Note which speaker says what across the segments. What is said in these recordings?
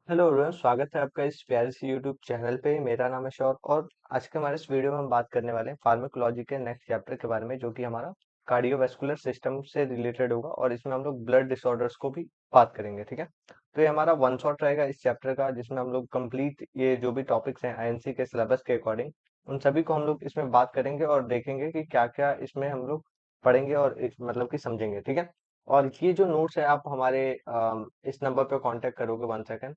Speaker 1: Hello everyone, स्वागत है आपका इस प्यारे से यूट्यूब चैनल पे। मेरा नाम है शौर और आज के हमारे इस वीडियो में हम बात करने वाले हैं फार्माकोलॉजी के नेक्स्ट चैप्टर के बारे में, जो कि हमारा कार्डियोवास्कुलर सिस्टम से रिलेटेड होगा और इसमें हम लोग ब्लड डिसऑर्डर्स को भी बात करेंगे। ठीक है, तो ये हमारा वन शॉट रहेगा इस चैप्टर का, जिसमें हम लोग कंप्लीट ये जो भी टॉपिक्स हैं आईएनसी के सिलेबस के अकॉर्डिंग उन सभी को हम लोग इसमें बात करेंगे और देखेंगे कि क्या क्या इसमें हम लोग पढ़ेंगे और मतलब कि समझेंगे। ठीक है, और ये जो नोट्स है आप हमारे इस नंबर पे कांटेक्ट करोगे। 1 सेकंड।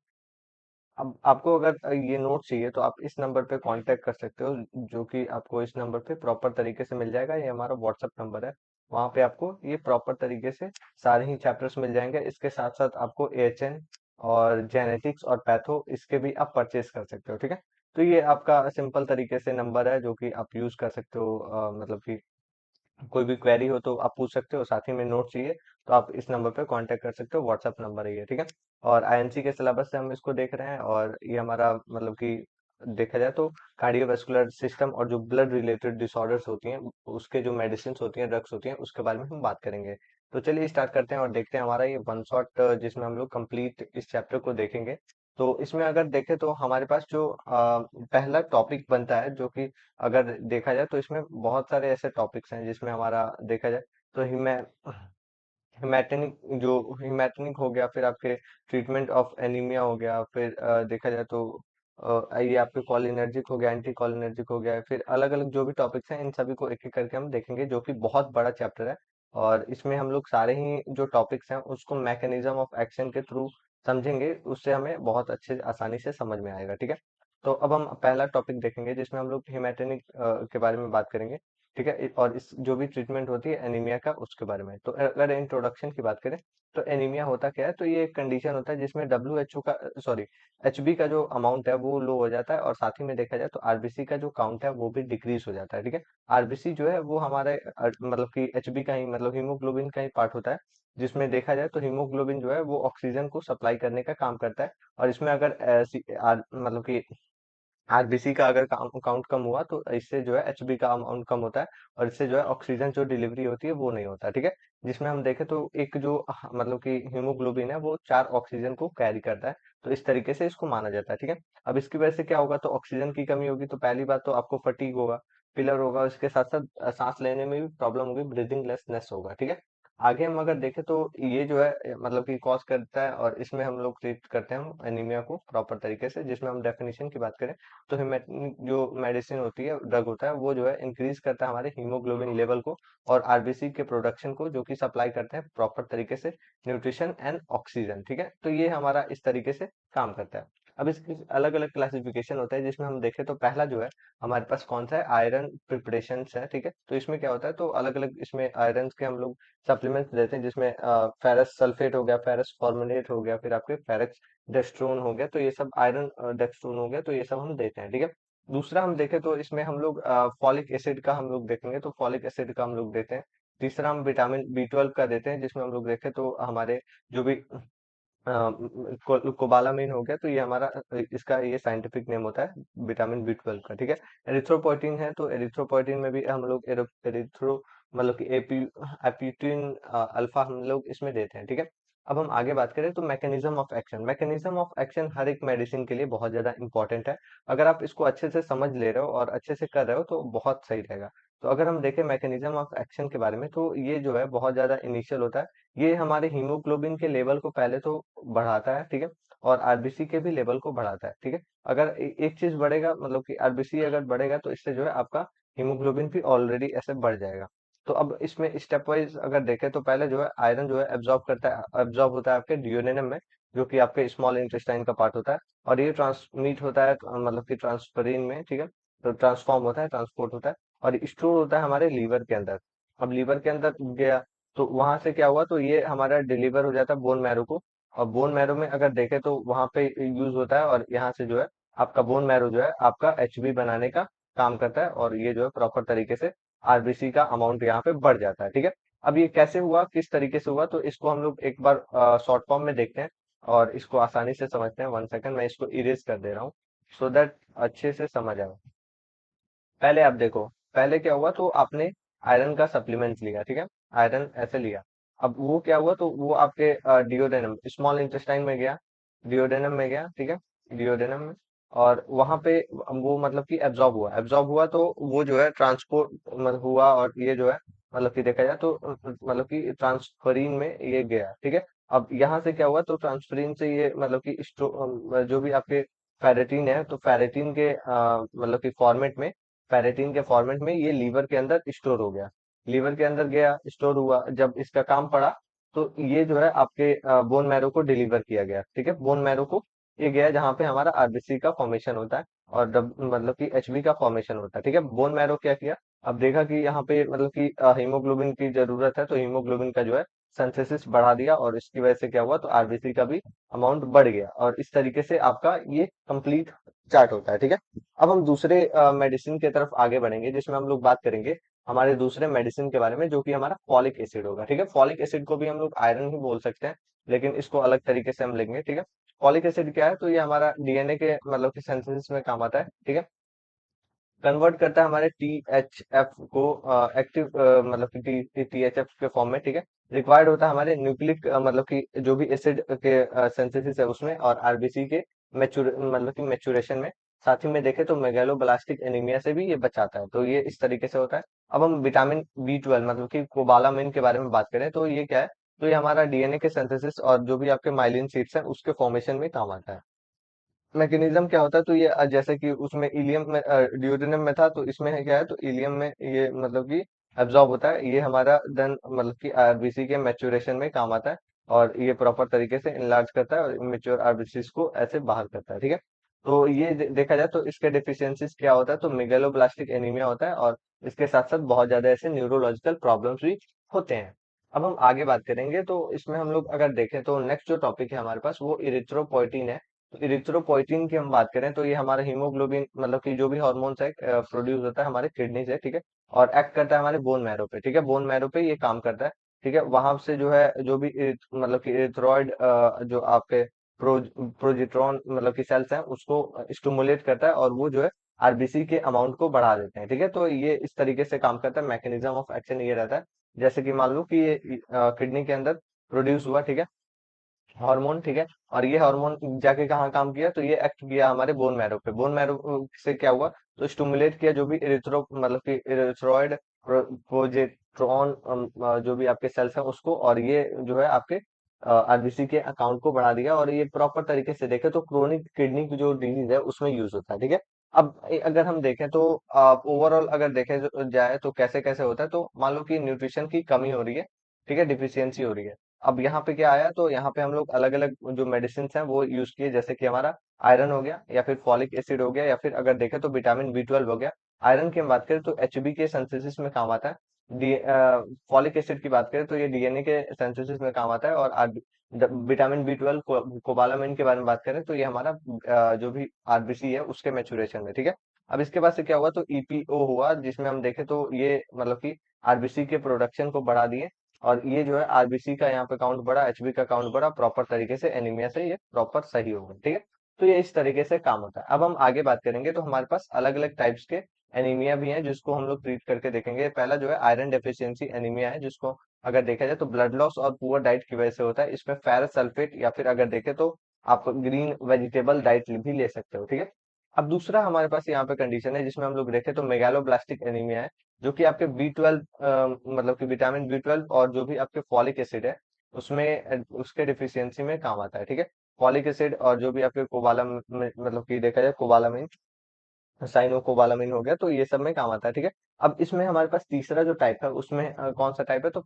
Speaker 1: अब आपको अगर ये नोट चाहिए तो आप इस नंबर पे कांटेक्ट कर सकते हो, जो कि आपको इस नंबर पे प्रॉपर तरीके से मिल जाएगा। ये हमारा व्हाट्सएप नंबर है, वहां पे आपको ये प्रॉपर तरीके से सारे ही चैप्टर्स मिल जाएंगे। इसके साथ साथ आपको एएचएन और जेनेटिक्स और पैथो इसके भी आप परचेज कर सकते हो। ठीक है, तो ये आपका सिंपल तरीके से नंबर है जो कि आप यूज कर सकते हो। मतलब कि कोई भी क्वेरी हो तो आप पूछ सकते हो, साथ ही में नोट चाहिए तो आप इस नंबर पे कांटेक्ट कर सकते हो। व्हाट्सएप नंबर है ये। ठीक है, और आईएनसी के सिलेबस से हम इसको देख रहे हैं और ये हमारा मतलब कि देखा जाए तो कार्डियोवास्कुलर सिस्टम और जो ब्लड रिलेटेड डिसऑर्डर्स होती हैं उसके जो मेडिसिन होती हैं, ड्रग्स होती हैं, उसके बारे में हम बात करेंगे। तो चलिए स्टार्ट करते हैं और देखते हैं हमारा ये वन शॉट जिसमें हम लोग कंप्लीट इस चैप्टर को देखेंगे। तो इसमें अगर देखें तो हमारे पास जो पहला टॉपिक बनता है, जो कि अगर देखा जाए तो इसमें बहुत सारे ऐसे टॉपिक्स हैं जिसमें हमारा देखा जाए तो हिमैटेनिक जो हिमैटेनिक हो गया, फिर आपके ट्रीटमेंट ऑफ एनीमिया हो गया, फिर देखा जाए तो ये आपके कॉलिनर्जिक हो गया, एंटी कॉलिनर्जिक हो गया। फिर अलग अलग जो भी टॉपिक्स हैं इन सभी को एक एक करके हम देखेंगे, जो कि बहुत बड़ा चैप्टर है। और इसमें हम लोग सारे ही जो टॉपिक्स हैं उसको मैकेनिज्म ऑफ एक्शन के थ्रू समझेंगे, उससे हमें बहुत अच्छे आसानी से समझ में आएगा। ठीक है, तो अब हम पहला टॉपिक देखेंगे जिसमें हम लोग हिमैटेनिक के बारे में बात करेंगे। ठीक है, और इस जो भी ट्रीटमेंट होती है एनीमिया का उसके बारे में। तो अगर इंट्रोडक्शन की बात करें तो एनीमिया होता क्या है, तो ये एक कंडीशन होता है जिसमें डब्ल्यू का सॉरी एचबी का जो अमाउंट है वो लो हो जाता है, और साथ ही में देखा जाए तो आरबीसी का जो काउंट है वो भी डिक्रीज हो जाता है। ठीक है, आरबीसी जो है वो हमारे मतलब कि एचबी का ही मतलब हीमोग्लोबिन का ही पार्ट होता है, जिसमें देखा जाए तो हीमोग्लोबिन जो है वो ऑक्सीजन को सप्लाई करने का काम करता है। और इसमें अगर मतलब कि आरबीसी का अगर काउंट कम हुआ तो इससे जो है एचबी का अमाउंट कम होता है, और इससे जो है ऑक्सीजन जो डिलीवरी होती है वो नहीं होता। ठीक है, जिसमें हम देखें तो एक जो मतलब कि हीमोग्लोबिन है वो 4 ऑक्सीजन को कैरी करता है, तो इस तरीके से इसको माना जाता है। ठीक है, अब इसकी वजह से क्या होगा, तो ऑक्सीजन की कमी होगी तो पहली बात तो आपको फटीग होगा, पिलर होगा, इसके साथ साथ सांस लेने में भी प्रॉब्लम होगी, ब्रीदिंग लेसनेस होगा। ठीक है, आगे हम अगर देखें तो ये जो है मतलब कि कॉज करता है, और इसमें हम लोग ट्रीट करते हैं हम एनीमिया को प्रॉपर तरीके से। जिसमें हम डेफिनेशन की बात करें तो हिमेटिक जो मेडिसिन होती है, ड्रग होता है, वो जो है इंक्रीज करता है हमारे हीमोग्लोबिन लेवल को और आरबीसी के प्रोडक्शन को, जो कि सप्लाई करते हैं प्रॉपर तरीके से न्यूट्रिशन एंड ऑक्सीजन। ठीक है, तो ये हमारा इस तरीके से काम करता है। अब इसकी अलग अलग क्लासिफिकेशन होता है, जिसमें हम देखें तो पहला जो है हमारे पास कौन सा है, आयरन प्रिपरेशन है। ठीक है, तो इसमें क्या होता है, तो अलग अलग इसमें आयरन के हम लोग सप्लीमेंट्स देते हैं, जिसमें फेरस सल्फेट हो गया, फेरस फॉर्मुलेट हो गया, फिर आपके फेरस डेक्स्ट्रोन हो गया, तो ये सब आयरन डेक्स्ट्रोन हो गया, तो ये सब हम देते हैं। ठीक है, दूसरा हम देखें तो इसमें हम लोग फॉलिक एसिड का हम लोग देखेंगे, तो फॉलिक एसिड का हम लोग देते हैं। तीसरा हम विटामिन बी 12 का देते हैं, जिसमें हम लोग देखें तो हमारे जो भी कोबालामिन हो गया, तो ये हमारा इसका ये साइंटिफिक नेम होता है विटामिन बी 12 का। ठीक है, एरिथ्रोपोइटिन है, तो एरिथ्रोपोइटिन में भी हम लोग एरिथ्रो मतलब कि एप्यूटिन अल्फा हम लोग इसमें देते हैं। ठीक है, अब हम आगे बात करें तो mechanism of action. Mechanism of action हर एक मेडिसिन के लिए बहुत ज्यादा इंपॉर्टेंट है। अगर आप इसको अच्छे से समझ ले रहे हो और अच्छे से कर रहे हो तो बहुत सही रहेगा। तो अगर हम देखें मैकेनिज्म ऑफ एक्शन के बारे में, तो ये जो है बहुत ज्यादा इनिशियल होता है। ये हमारे हीमोग्लोबिन के लेवल को पहले तो बढ़ाता है। ठीक है, और आरबीसी के भी लेवल को बढ़ाता है। ठीक है, अगर एक चीज बढ़ेगा मतलब कि आरबीसी अगर बढ़ेगा तो इससे जो है आपका हीमोग्लोबिन भी ऑलरेडी ऐसे बढ़ जाएगा। तो अब इसमें स्टेप वाइज अगर देखें तो पहले जो है आयरन जो है एब्जॉर्ब करता है, एब्जॉर्ब होता है आपके ड्यूडेनम में, जो कि आपके स्मॉल इंटेस्टाइन का पार्ट होता है, और ये ट्रांसमिट होता है मतलब कि ट्रांसफरिन में। ठीक है, तो ट्रांसफॉर्म होता है, ट्रांसपोर्ट होता है, और स्टोर होता है हमारे लीवर के अंदर। अब लीवर के अंदर गया तो वहां से क्या हुआ, तो ये हमारा डिलीवर हो जाता है बोन मैरो को, और बोन मैरो में अगर देखें तो वहां पे यूज होता है, और यहाँ से जो है आपका बोन मैरो जो है आपका एचबी बनाने का काम करता है, और ये जो है प्रॉपर तरीके से आरबीसी का अमाउंट यहाँ पे बढ़ जाता है। ठीक है, अब ये कैसे हुआ, किस तरीके से हुआ, तो इसको हम लोग एक बार शॉर्ट फॉर्म में देखते हैं और इसको आसानी से समझते हैं। 1 सेकंड, मैं इसको इरेज कर दे रहा हूँ सो दैट अच्छे से समझ आए। पहले आप देखो, पहले क्या हुआ, तो आपने आयरन का सप्लीमेंट लिया। ठीक है, आयरन ऐसे लिया, अब वो क्या हुआ, तो वो आपके डिओडेनम स्मॉल इंटेस्टाइन में गया, डिओडेनम में गया, ठीक है, डिओडेनम में, और वहां पे वो मतलब कि एब्जॉर्ब हुआ तो वो जो है ट्रांसपोर्ट मतलब हुआ, और ये जो है मतलब कि देखा जाए तो मतलब कि ट्रांसफरिन में ये गया, ठीक है। अब यहाँ से क्या हुआ, तो ट्रांसफरिन से ये मतलब कि जो भी आपके फेरेटिन है, तो फेरेटिन के मतलब कि फॉर्मेट में ये लीवर के अंदर स्टोर हो गया, लीवर के अंदर गया, स्टोर हुआ, जब इसका काम पड़ा तो ये जो है आपके बोन मैरो को डिलीवर किया गया, ठीक है, बोन मैरो को ये गया जहाँ पे हमारा आरबीसी का फॉर्मेशन होता है, और मतलब कि एचबी का फॉर्मेशन होता है, ठीक है। बोन मैरो क्या किया, अब देखा कि यहाँ पे मतलब कि हीमोग्लोबिन की जरूरत है, तो हीमोग्लोबिन का जो है सिंथेसिस बढ़ा दिया, और इसकी वजह से क्या हुआ, तो आरबीसी का भी अमाउंट बढ़ गया, और इस तरीके से आपका ये कंप्लीट चार्ट होता है, ठीक है। अब हम दूसरे मेडिसिन की तरफ आगे बढ़ेंगे, जिसमें हम लोग बात करेंगे हमारे दूसरे मेडिसिन के बारे में, जो कि हमारा फॉलिक एसिड होगा, ठीक है। फॉलिक एसिड को भी हम लोग आयरन ही बोल सकते हैं, लेकिन इसको अलग तरीके से हम लेंगे, ठीक है। फॉलिक एसिड क्या है, तो ये हमारा डीएनए के मतलब कि सिंथेसिस में काम आता है, ठीक है। कन्वर्ट करता है हमारे टीएचएफ को एक्टिव मतलब कि टीएचएफ के फॉर्म में, ठीक है। रिक्वायर्ड होता है हमारे न्यूक्लिक मतलब कि जो भी एसिड के सिंथेसिस है उसमें, और आरबीसी के मैच्योर मतलब कि मैच्योरेशन में। साथ ही में देखें तो मेगालोब्लास्टिक एनीमिया से भी ये बचाता है, तो ये इस तरीके से होता है। अब हम विटामिन बी 12 मतलब कि कोबालामिन के बारे में बात करें, तो ये क्या है, तो ये हमारा डीएनए के सिंथेसिस और जो भी आपके माइलिन शीट्स हैं उसके फॉर्मेशन में काम आता है। मैकेनिज्म क्या होता है, तो ये जैसे कि उसमें इलियम में ड्यूडेनम में था, तो इसमें है क्या है, तो इलियम में ये मतलब कि एब्जॉर्ब होता है, ये हमारा देन मतलब कि आरबीसी के मैच्योरेशन में काम आता है, और ये प्रॉपर तरीके से इनलार्ज करता है और इमेच्योर आरबीसी को ऐसे बाहर करता है, ठीक है। तो ये देखा जाए तो इसके डिफिशियंसीज क्या होता है, तो मेगालोब्लास्टिक एनीमिया होता है, और इसके साथ साथ बहुत ज्यादा ऐसे न्यूरोलॉजिकल प्रॉब्लम्स भी होते हैं। अब हम आगे बात करेंगे, तो इसमें हम लोग अगर देखें तो नेक्स्ट जो टॉपिक है हमारे पास वो इरिथ्रोपोइटिन है। तो इरिथ्रोपोइटिन की हम बात करें, तो ये हमारा हीमोग्लोबिन मतलब कि जो भी हॉर्मोन्स है प्रोड्यूस होता है हमारे किडनी से, ठीक है, और एक्ट करता है हमारे बोन मैरो पे, ठीक है, बोन मैरो पे ये काम करता है, ठीक है। वहां से जो है जो भी मतलब कि इरिथ्रॉइड जो आपके प्रोजिट्रॉन मतलब की सेल्स हैं उसको स्टिमुलेट करता है, और वो जो है आरबीसी के अमाउंट को बढ़ा देते हैं, ठीक है। तो ये इस तरीके से काम करता है, मैकेनिज्म ऑफ एक्शन ये रहता है। जैसे कि मान लो कि ये किडनी के अंदर प्रोड्यूस हुआ, ठीक है, हार्मोन, ठीक है, और ये हार्मोन जाके कहाँ काम किया, तो ये एक्ट किया हमारे बोन मैरो पे, बोन मैरो से क्या हुआ, तो स्टिमुलेट किया जो भी इरिथ्रो मतलब कि इरिथ्रॉइड प्रोजेस्टेरोन जो भी आपके सेल्स हैं उसको, और ये जो है आपके आरबीसी के अकाउंट को बढ़ा दिया, और ये प्रॉपर तरीके से देखें तो क्रोनिक किडनी की जो डिजीज है उसमें यूज होता है, ठीक है। अब अगर हम देखें तो ओवरऑल अगर देखे जाए तो कैसे कैसे होता है, तो मान लो कि न्यूट्रिशन की कमी हो रही है, ठीक है, डिफिशियंसी हो रही है। अब यहाँ पे क्या आया, तो यहाँ पे हम लोग अलग अलग जो मेडिसिन हैं वो यूज किए, जैसे कि हमारा आयरन हो गया, या फिर फॉलिक एसिड हो गया, या फिर अगर देखें तो विटामिन बी 12 हो गया। आयरन की हम बात करें तो एचबी के सिंथेसिस में काम आता है। डी फॉलिक एसिड की बात करें तो ये डीएनए के सिंथेसिस में काम आता है, और विटामिन बी 12 कोबालामिन के बारे में बात करें तो ये हमारा जो भी आरबीसी है उसके मैच्योरेशन में, ठीक है। अब इसके बाद से क्या हुआ, तो ईपीओ हुआ, जिसमें हम देखें तो ये मतलब कि आरबीसी के प्रोडक्शन को बढ़ा दिए, और ये जो है आरबीसी का यहाँ पे काउंट बढ़ा, एचबी का काउंट बढ़ा, प्रॉपर तरीके से एनीमिया से ये प्रॉपर सही होगा, ठीक है। तो ये इस तरीके से काम होता है। अब हम आगे बात करेंगे, तो हमारे पास अलग अलग टाइप्स के एनीमिया भी हैं जिसको हम लोग ट्रीट करके देखेंगे। पहला जो है आयरन डेफिशिएंसी एनीमिया है, जिसको अगर देखा जाए तो ब्लड लॉस और पुअर डाइट की वजह से होता है। इसमें फेरस सल्फेट, या फिर अगर देखें तो आप ग्रीन वेजिटेबल डाइट भी ले सकते हो, ठीक है। अब दूसरा हमारे पास यहाँ पे कंडीशन है जिसमें हम लोग देखें तो मेगालोब्लास्टिक एनीमिया है, जो कि आपके बी 12 मतलब कि विटामिन बी 12 और जो भी आपके फॉलिक एसिड है उसमें उसके डिफिशियंसी में काम आता है, ठीक है। फॉलिक एसिड और जो भी आपके कोबालम मतलब कि देखा जाए कोबालामिन, साइनोकोबालामिन हो गया, तो ये सब में काम आता है, ठीक है। अब इसमें हमारे पास तीसरा जो टाइप है उसमें कौन सा टाइप है, तो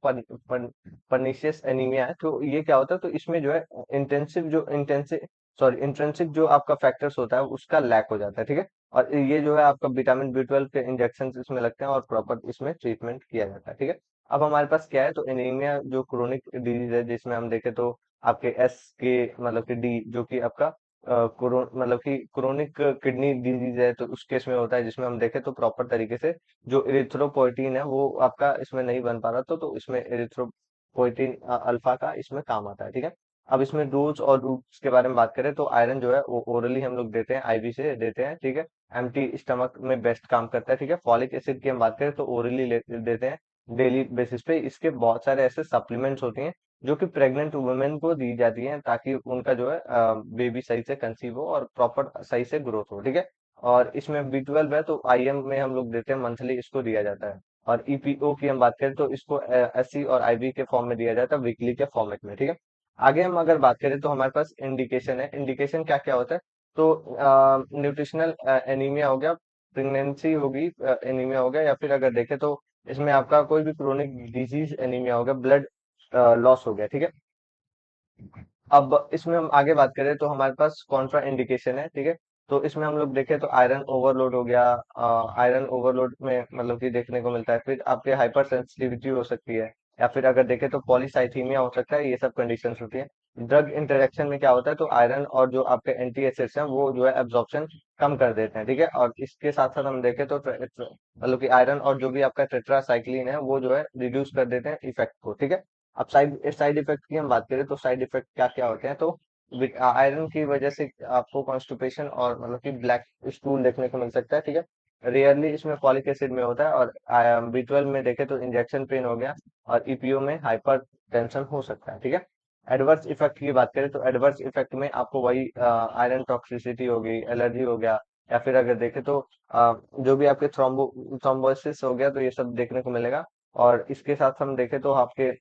Speaker 1: परनीशियस एनीमिया है। तो ये क्या होता है, तो इसमें जो है इंटेंसिव सॉरी इंट्रिंसिक जो आपका फैक्टर्स होता है उसका लैक हो जाता है, ठीक है। और ये जो है आपका विटामिन बी 12 के इंजेक्शन इसमें लगते हैं, और प्रॉपर इसमें ट्रीटमेंट किया जाता है, ठीक है। अब हमारे पास क्या है, तो एनीमिया जो क्रोनिक डिजीज है, जिसमें हम देखें तो आपके एस के मतलब कि डी जो कि आपका मतलब कि क्रोनिक किडनी डिजीज है, तो उस केस में होता है, जिसमें हम देखें तो प्रॉपर तरीके से जो इरिथ्रोपोइटिन है वो आपका इसमें नहीं बन पा रहा, तो इसमें इरिथ्रोपोइटिन अल्फा का इसमें काम आता है, ठीक है। अब इसमें डोज और रूट्स के बारे में बात करें तो आयरन जो है वो ओरली हम लोग देते हैं, आईवी से देते हैं, ठीक है। एम्प्टी स्टमक में बेस्ट काम करता है, ठीक है। फॉलिक एसिड की हम बात करें तो ओरली देते हैं डेली बेसिस पे। इसके बहुत सारे ऐसे सप्लीमेंट्स होती हैं जो कि प्रेग्नेंट वुमेन को दी जाती है, ताकि उनका जो है बेबी सही से कंसीव हो और प्रॉपर सही से ग्रोथ हो, ठीक है। और इसमें B12 है तो IM में हम लोग देते हैं, मंथली इसको दिया जाता है। और EPO की हम बात करें तो इसको SC और IV के फॉर्म में दिया जाता है, वीकली के फॉर्मेट में, ठीक है। आगे हम अगर बात करें तो हमारे पास इंडिकेशन है। इंडिकेशन क्या क्या होता है? तो न्यूट्रिशनल एनीमिया हो गया, प्रेगनेंसी होगी, एनीमिया हो गया, या फिर अगर देखें तो इसमें आपका कोई भी क्रोनिक डिजीज एनीमिया हो गया, ब्लड लॉस हो गया, ठीक है। अब इसमें हम आगे बात करें तो हमारे पास कॉन्ट्रा इंडिकेशन है, ठीक है। तो इसमें हम लोग देखें तो आयरन ओवरलोड हो गया। आयरन ओवरलोड में मतलब कि देखने को मिलता है, फिर आपके हाइपर सेंसिटिविटी हो सकती है, या फिर अगर देखें तो पॉलीसाइथीमिया हो सकता है, ये सब कंडीशंस होती है। ड्रग इंटरेक्शन में क्या होता है, तो आयरन और जो आपके एंटी एसिड्स हैं वो जो है एब्जॉर्प्शन कम कर देते हैं, ठीक है। और इसके साथ साथ हम देखें तो मतलब कि आयरन और जो भी आपका टेट्रासाइक्लिन है वो जो है रिड्यूस कर देते हैं इफेक्ट को, ठीक है। अब साइड साइड इफेक्ट की हम बात करें तो साइड इफेक्ट क्या क्या होते हैं, तो आयरन की वजह से आपको कॉन्स्टिपेशन और मतलब कि ब्लैक स्टूल देखने को मिल सकता है, ठीक है। रेयरली इसमें फॉलिक एसिड में होता है। और B12 में देखें तो इंजेक्शन पेन हो गया, और EPO में हाइपर टेंशन हो सकता है, ठीक है। एडवर्स इफेक्ट की बात करें तो एडवर्स इफेक्ट में आपको वही आयरन टॉक्सिसिटी हो गई, एलर्जी हो गया, या फिर अगर देखें तो जो भी आपके थ्रोम्बोसिस हो गया, तो ये सब देखने को मिलेगा। और इसके साथ हम देखें तो आपके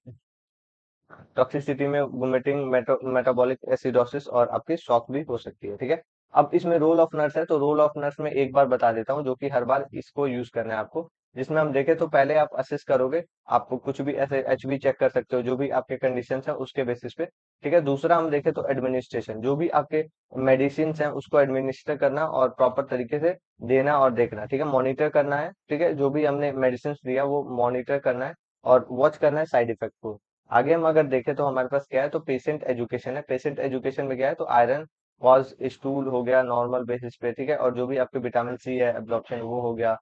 Speaker 1: टॉक्सिसिटी में वोमिटिंग, मेटाबॉलिक एसिडोसिस और आपकी शॉक भी हो सकती है, ठीक है। अब इसमें रोल ऑफ नर्स है, तो रोल ऑफ नर्स में एक बार बता देता हूँ, जो कि हर बार इसको यूज करना है आपको। जिसमें हम देखें तो पहले आप असेस करोगे, आपको कुछ भी ऐसे HB चेक कर सकते हो, जो भी आपके कंडीशन है उसके बेसिस पे, ठीक है। दूसरा हम देखें तो एडमिनिस्ट्रेशन, जो भी आपके मेडिसिन है उसको एडमिनिस्टर करना और प्रॉपर तरीके से देना और देखना, ठीक है। मॉनिटर करना है, ठीक है, जो भी हमने मेडिसिन दिया वो मॉनिटर करना है, और वॉच करना है साइड इफेक्ट को। आगे हम अगर देखें तो हमारे पास क्या है, तो पेशेंट एजुकेशन है। पेशेंट एजुकेशन में क्या है, तो आयरन कॉज स्टूल हो गया नॉर्मल बेसिस पे, ठीक है। और जो भी आपके विटामिन C है एब्जॉर्प्शन वो हो गया।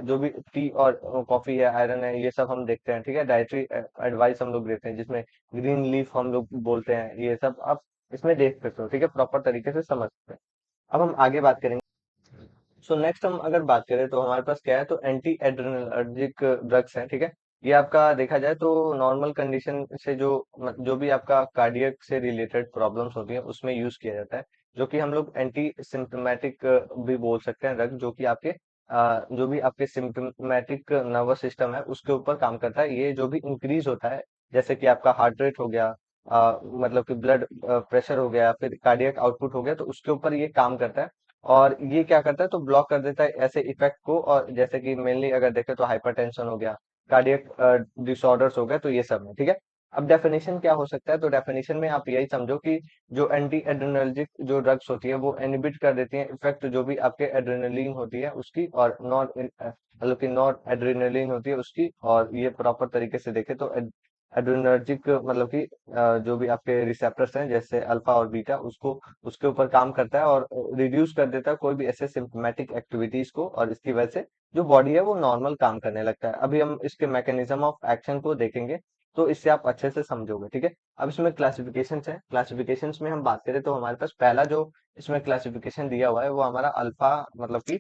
Speaker 1: जो भी टी और कॉफी है, आयरन है, ये सब हम देखते हैं, ठीक है। डाइटरी एडवाइस हम लोग देते हैं, जिसमें ग्रीन लीफ हम लोग बोलते हैं, ये सब आप इसमें देख सकते हो, ठीक है, प्रॉपर तरीके से समझ सकते हैं। अब हम आगे बात करेंगे। सो नेक्स्ट हम अगर बात करें तो हमारे पास क्या है, तो एंटी एड्रेनर्जिक ड्रग्स हैं, ठीक है। ये आपका देखा जाए तो नॉर्मल कंडीशन से जो भी आपका कार्डियक से रिलेटेड प्रॉब्लम्स होती हैं उसमें यूज किया जाता है, जो कि हम लोग एंटी सिम्टोमेटिक भी बोल सकते हैं ड्रग, जो कि आपके जो भी आपके सिम्टोमेटिक नर्वस सिस्टम है उसके ऊपर काम करता है। ये जो भी इंक्रीज होता है, जैसे कि आपका हार्ट रेट हो गया, मतलब कि ब्लड प्रेशर हो गया, फिर कार्डियक आउटपुट हो गया, तो उसके ऊपर ये काम करता है। और ये क्या करता है, तो ब्लॉक कर देता है ऐसे इफेक्ट को। और जैसे कि मेनली अगर देखें तो हाइपरटेंशन हो गया, कार्डियक डिसऑर्डर्स हो गए, तो ये सब है, ठीक है। अब डेफिनेशन क्या हो सकता है, तो डेफिनेशन में आप यही समझो कि जो एंटी एड्रेनर्जिक जो ड्रग्स होती है वो इनहिबिट कर देती हैं इफेक्ट जो भी आपके एड्रेनलिन होती है उसकी, और मतलब कि नॉन एड्रेनलिन होती है उसकी। और ये प्रॉपर तरीके से देखें तो एड्रेनर्जिक मतलब कि जो भी आपके रिसेप्टर्स हैं जैसे अल्फा और बीटा, उसको उसके ऊपर काम करता है और रिड्यूस कर देता है कोई भी ऐसे सिम्पटोमेटिक एक्टिविटीज को, और इसकी वजह से जो बॉडी है वो नॉर्मल काम करने लगता है। अभी हम इसके मैकेनिज्म ऑफ एक्शन को देखेंगे, तो इससे आप अच्छे से समझोगे, ठीक है। अब इसमें क्लासिफिकेशंस है। क्लासिफिकेशंस में हम बात करें तो हमारे पास पहला जो इसमें क्लासिफिकेशन दिया हुआ है वो हमारा अल्फा, मतलब कि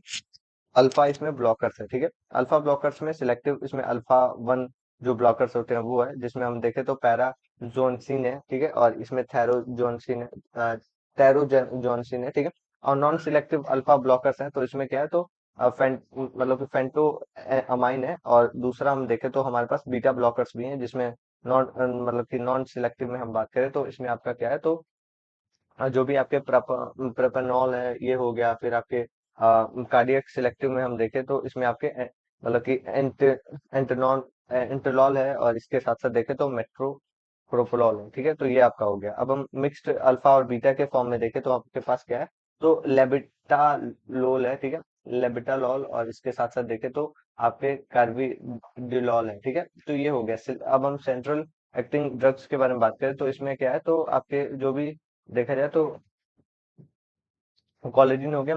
Speaker 1: अल्फा इसमें ब्लॉकर्स है, ठीक है। अल्फा ब्लॉकर्स में सिलेक्टिव इसमें अल्फा 1 जो ब्लॉकर्स होते हैं वो है, जिसमें हम देखें तो पैराजोनसिन है, ठीक है। और इसमें थैरोजोनसिन है, टैरोजोनसिन है, ठीक है। और नॉन सिलेक्टिव अल्फा ब्लॉकर्स हैं, तो इसमें क्या है, तो मतलब कि फेंटो अमाइन है। और दूसरा हम देखें तो हमारे पास बीटा ब्लॉकर्स भी हैं, जिसमें नॉन मतलब कि नॉन सिलेक्टिव में हम बात करें तो इसमें आपका क्या है, तो जो भी आपके प्रोपेनॉल है ये हो गया, फिर आपके कार्डियक सिलेक्टिव में हम देखें तो इसमें आपके मतलब कि एंटनॉन इंटरलॉल है, और इसके साथ साथ देखें तो मेट्रो प्रोपोलॉल है, ठीक है। तो ये आपका हो गया। अब हम मिक्स्ड अल्फा और बीटा के फॉर्म में देखें तो आपके पास क्या है, तो लेबिटालोल है, ठीक है। लेबिटालोल, और इसके साथ साथ देखें तो आपके कार्बिडिलॉल है, ठीक है। तो ये हो गया। अब हम सेंट्रल एक्टिंग ड्रग्स के बारे में बात करें तो इसमें क्या है, तो आपके जो भी देखा जाए तो कोलेजिन हो गया,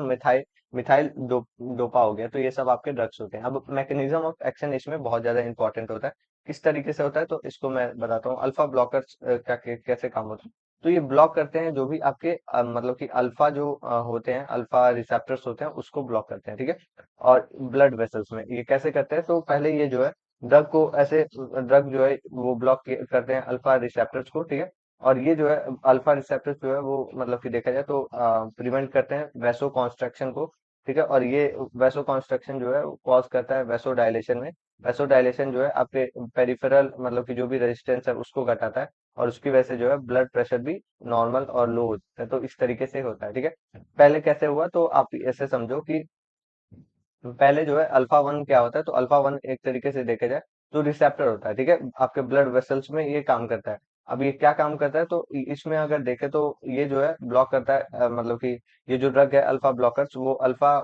Speaker 1: मिथाइल डोपा हो गया, तो ये सब आपके ड्रग्स होते हैं। अब मैकेनिज्म ऑफ एक्शन इसमें बहुत ज्यादा इंपॉर्टेंट होता है। किस तरीके से होता है, तो इसको मैं बताता हूँ। अल्फा ब्लॉकर्स कैसे काम होता है, तो ये ब्लॉक करते हैं जो भी आपके मतलब कि अल्फा जो होते हैं, अल्फा रिसेप्टर्स होते हैं, उसको ब्लॉक करते हैं, ठीक है। और ब्लड वेसल्स में ये कैसे करते हैं, तो पहले ये जो है ड्रग को ऐसे ड्रग जो है वो ब्लॉक करते हैं अल्फा रिसेप्टर्स को, ठीक है। और ये जो है अल्फा रिसेप्टर्स जो है वो मतलब कि देखा जाए तो प्रिवेंट करते हैं वैसो कॉन्स्ट्रक्शन को, ठीक है। और ये वैसो कॉन्स्ट्रक्शन जो है कॉज करता है वैसो डायलेशन में। वैसो डायलेशन जो है आपके पेरिफेरल मतलब कि जो भी रेजिस्टेंस है उसको घटाता है, और उसकी वजह से जो है ब्लड प्रेशर भी नॉर्मल और लो होता है। तो इस तरीके से होता है, ठीक है। पहले कैसे हुआ, तो आप ऐसे समझो कि पहले जो है अल्फा वन क्या होता है, तो अल्फा वन एक तरीके से देखा जाए तो रिसेप्टर होता है, ठीक है। आपके ब्लड वेसल्स में ये काम करता है। अब ये क्या काम करता है, तो इसमें अगर देखें तो ये जो है ब्लॉक करता है मतलब कि ये जो ड्रग है अल्फा ब्लॉकर्स वो अल्फा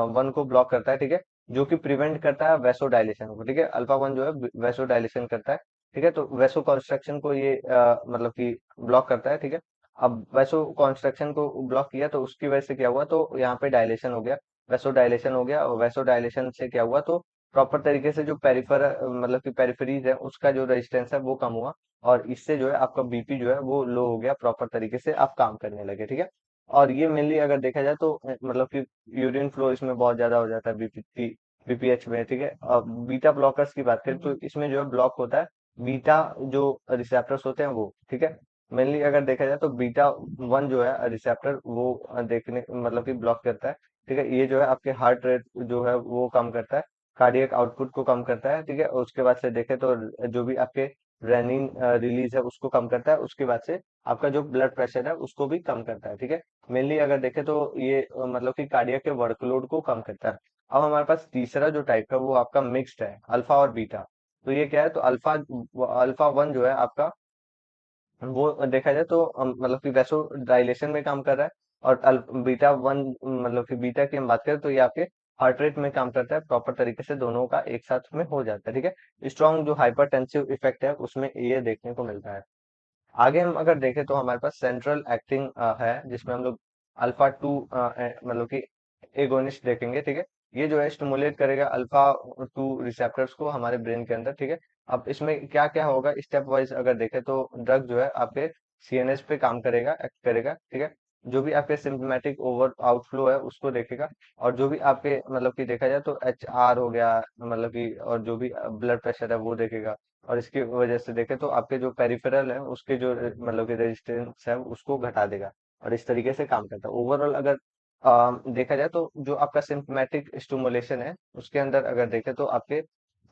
Speaker 1: वन को ब्लॉक करता है, ठीक है। जो कि प्रिवेंट करता है वैसो डायलेशन को, ठीक है। अल्फा वन जो है वैसो डायलेशन करता है, ठीक है। तो वैसो कंस्ट्रक्शन को ये मतलब कि ब्लॉक करता है, ठीक है। अब वैसो कंस्ट्रक्शन को ब्लॉक किया तो उसकी वजह से क्या हुआ, तो यहाँ पे डायलेशन हो गया, वैसो डायलेशन हो गया। और वैसो डायलेशन से क्या हुआ, तो प्रॉपर तरीके से जो पेरिफेर मतलब कि पेरिफेरीज है उसका जो रेजिस्टेंस है वो कम हुआ, और इससे जो है आपका बीपी जो है वो लो हो गया, प्रॉपर तरीके से आप काम करने लगे, ठीक है। और ये मेनली अगर देखा जाए तो मतलब कि यूरिन फ्लो इसमें बहुत ज्यादा हो जाता है बीपीएच में, ठीक है। अब बीटा ब्लॉकर्स की बात करें तो इसमें जो है ब्लॉक होता है बीटा जो रिसेप्टर्स होते हैं वो, ठीक है। मेनली अगर देखा जाए तो बीटा वन जो है रिसेप्टर वो देखने मतलब कि ब्लॉक करता है, ठीक है। ये जो है आपके हार्ट रेट जो है वो कम करता है, कार्डियक आउटपुट को कम करता है, ठीक है। और उसके बाद से देखें तो जो भी आपके रेनिन रिलीज है उसको कम करता है, उसके बाद से आपका जो ब्लड प्रेशर है उसको भी कम करता है, ठीक है। मेनली अगर देखें तो ये मतलब कि कार्डियक के वर्कलोड को कम करता है। अब हमारे पास तीसरा जो टाइप है वो आपका मिक्स्ड है, अल्फा और बीटा। तो ये क्या है, तो अल्फा अल्फा वन जो है आपका वो देखा जाए तो मतलब कि वैसो डायलेशन में काम कर रहा है। और बीटा वन मतलब कि बीटा की हम बात करें तो ये आपके हार्ट रेट में काम करता है, प्रॉपर तरीके से दोनों का एक साथ में हो जाता है, ठीक है। स्ट्रॉन्ग जो हाइपरटेंसिव इफेक्ट है उसमें ये देखने को मिलता है। आगे हम अगर देखें तो हमारे पास सेंट्रल एक्टिंग है जिसमें हम लोग अल्फा टू मतलब कि एगोनिस्ट देखेंगे, ठीक है। ये जो है स्टिमुलेट करेगा अल्फा टू रिसेप्टर्स को हमारे ब्रेन के अंदर, ठीक है। अब इसमें क्या क्या होगा स्टेप वाइज अगर देखें तो ड्रग जो है आपके सीएनएस पे काम करेगा, एक्ट करेगा, ठीक है। जो भी आपके सिम्पटोमेटिक ओवर आउटफ्लो है उसको देखेगा। और जो भी आपके मतलब कि देखा जाए तो एच आर हो गया मतलब कि, और जो भी ब्लड प्रेशर है वो देखेगा। और इसकी वजह से देखें तो आपके जो पेरिफेरल है उसके जो मतलब कि रेजिस्टेंस है उसको घटा देगा। और इस तरीके से काम करता है ओवरऑल। अगर देखा जाए तो जो आपका सिम्पटोमेटिक स्टिमुलेशन है उसके अंदर अगर देखें तो आपके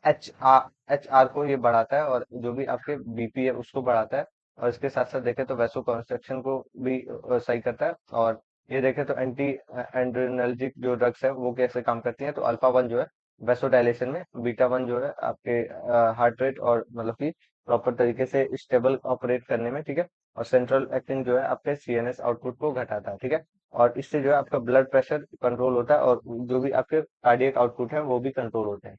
Speaker 1: एच आर को ये बढ़ाता है, और जो भी आपके बीपी है उसको बढ़ाता है। और इसके साथ साथ देखें तो वैसो कंस्ट्रक्शन को भी सही करता है। और ये देखें तो एंटी एंड्रेनर्जिक जो ड्रग्स है वो कैसे काम करती हैं, तो अल्फा वन जो है वैसोडाइलेशन में, बीटा वन जो है आपके हार्ट रेट और मतलब कि प्रॉपर तरीके से स्टेबल ऑपरेट करने में, ठीक है। और सेंट्रल एक्टिंग जो है आपके सीएनएस आउटपुट को घटाता है, ठीक है। और इससे जो है आपका ब्लड प्रेशर कंट्रोल होता है, और जो भी आपके कार्डियक आउटपुट है वो भी कंट्रोल होते हैं।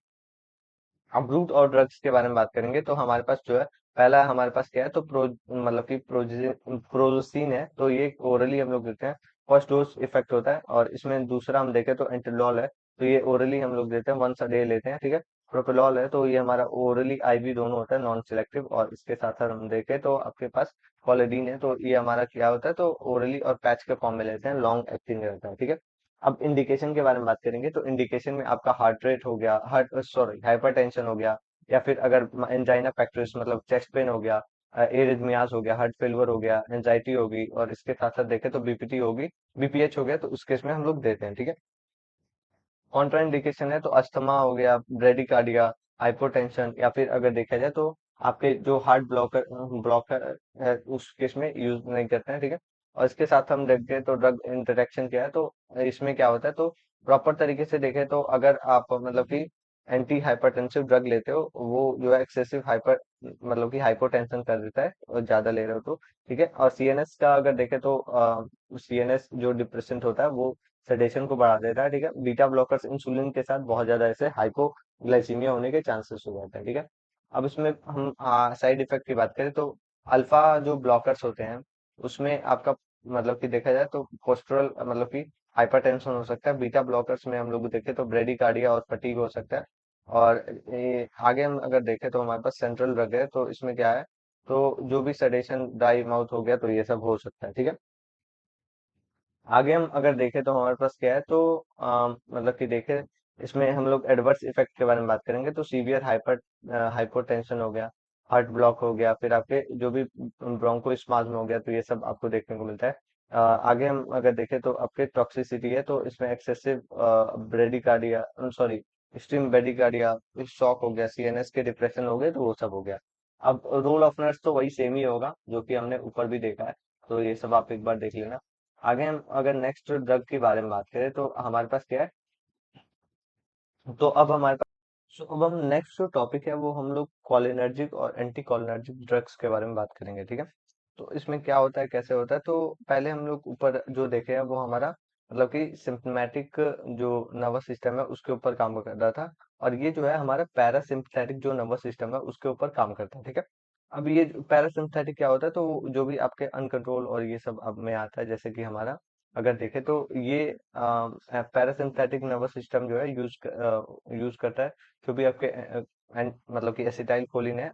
Speaker 1: अब रूट और ड्रग्स के बारे में बात करेंगे तो हमारे पास जो है पहला हमारे पास क्या है, तो मतलब कि प्रोजोसिन है, तो ये ओरली हम लोग देते हैं, फर्स्ट डोज इफेक्ट होता है। और इसमें दूसरा हम देखें तो एंटिलॉल है, तो ये ओरली हम लोग देते हैं, वंस अ डे लेते हैं, ठीक है। प्रोपिलॉल है तो ये हमारा ओरली आईवी दोनों होता है, नॉन सिलेक्टिव। और इसके साथ साथ हम देखें तो आपके पास कॉलेडीन है, तो ये हमारा क्या होता है, तो ओरली और पैच के फॉर्म में लेते हैं, लॉन्ग एक्टिंग रहता है, ठीक है। अब इंडिकेशन के बारे में बात करेंगे तो इंडिकेशन में आपका हार्ट रेट हो गया, हार्ट सॉरी हाइपरटेंशन हो गया, या फिर अगर एंजाइना पेक्टोरिस मतलब चेस्ट पेन हो गया, एरिथमियास हो गया, हार्ट फेलियर हो गया, एंजाइटी होगी, और इसके साथ साथ देखें तो बीपीटी होगी, बीपीएच हो गया, तो उस केस में हम लोग देते हैं, ठीक है। कॉन्ट्रा इंडिकेशन है तो अस्थमा हो गया, ब्रेडिकार्डिया, हाइपोटेंशन, या फिर अगर देखा जाए तो आपके जो हार्ट ब्लॉकर ब्लॉकर है उस केस में यूज नहीं करते हैं, ठीक है। और इसके साथ हम देखते हैं तो ड्रग इंटरेक्शन क्या है, तो इसमें क्या होता है, तो प्रॉपर तरीके से देखें तो अगर आप मतलब कि एंटी हाइपरटेंसिव ड्रग लेते हो वो जो है एक्सेसिव हाइपर मतलब कि हाइपोटेंशन कर देता है, और ज्यादा ले रहे हो तो, ठीक है। और सीएनएस का अगर देखें तो सीएनएस जो डिप्रेसेंट होता है वो सेडेशन को बढ़ा देता है, ठीक है। बीटा ब्लॉकर्स इंसुलिन के साथ बहुत ज्यादा ऐसे हाइपोग्लाइसीमिया होने के चांसेस हो जाते हैं, ठीक है। अब इसमें हम साइड इफेक्ट की बात करें तो अल्फा जो ब्लॉकर्स होते हैं उसमें आपका मतलब कि देखा जाए तो पोस्टरल मतलब कि हाइपरटेंशन हो सकता है। बीटा ब्लॉकर्स में हम लोग देखें तो ब्रेडिकार्डिया और फटीग हो सकता है। और आगे हम अगर देखें तो हमारे पास सेंट्रल ड्रग है, तो इसमें क्या है, तो जो भी सडेशन ड्राई माउथ हो गया तो ये सब हो सकता है, ठीक है। आगे हम अगर देखें तो हमारे पास क्या है, तो मतलब कि देखें इसमें हम लोग एडवर्स इफेक्ट के बारे में बात करेंगे, तो सीवियर हाइपोटेंशन हो गया, हार्ट ब्लॉक हो गया, फिर आपके जो भी ब्रोंको स्पाज्म हो गया, तो ये सब आपको देखने को मिलता है। आगे हम अगर देखें तो आपके टॉक्सिसिटी है, तो इसमें excessive bradycardia, sorry, extreme bradycardia, shock हो गया, सीएनएस के डिप्रेशन हो गए, तो वो सब हो गया। अब रोल ऑफ नर्स तो वही सेम ही होगा जो कि हमने ऊपर भी देखा है, तो ये सब आप एक बार देख लेना। आगे हम अगर नेक्स्ट ड्रग के बारे में बात करें तो हमारे पास क्या है, तो अब हमारे पास, अब हम नेक्स्ट जो टॉपिक है वो हम लोग कॉलिनर्जिक और एंटी कॉलिनर्जिक ड्रग्स के बारे में बात करेंगे, ठीक है। तो इसमें क्या होता है, कैसे होता है, तो पहले हम लोग ऊपर जो देखे हैं वो हमारा मतलब कि सिम्पथेटिक जो नर्वस सिस्टम है उसके ऊपर काम कर रहा था, और ये जो है हमारा पैरासिम्पथेटिक जो नर्वस सिस्टम है उसके ऊपर काम करता है, ठीक है। अब ये पैरासिम्पथेटिक क्या होता है, तो जो भी आपके अनकंट्रोल और ये सब अब में आता है, जैसे कि हमारा अगर देखें तो ये पैरासिम्पथेटिक नर्वस सिस्टम जो है यूज करता है जो भी आपके मतलब कि एसिटाइल कोलिन है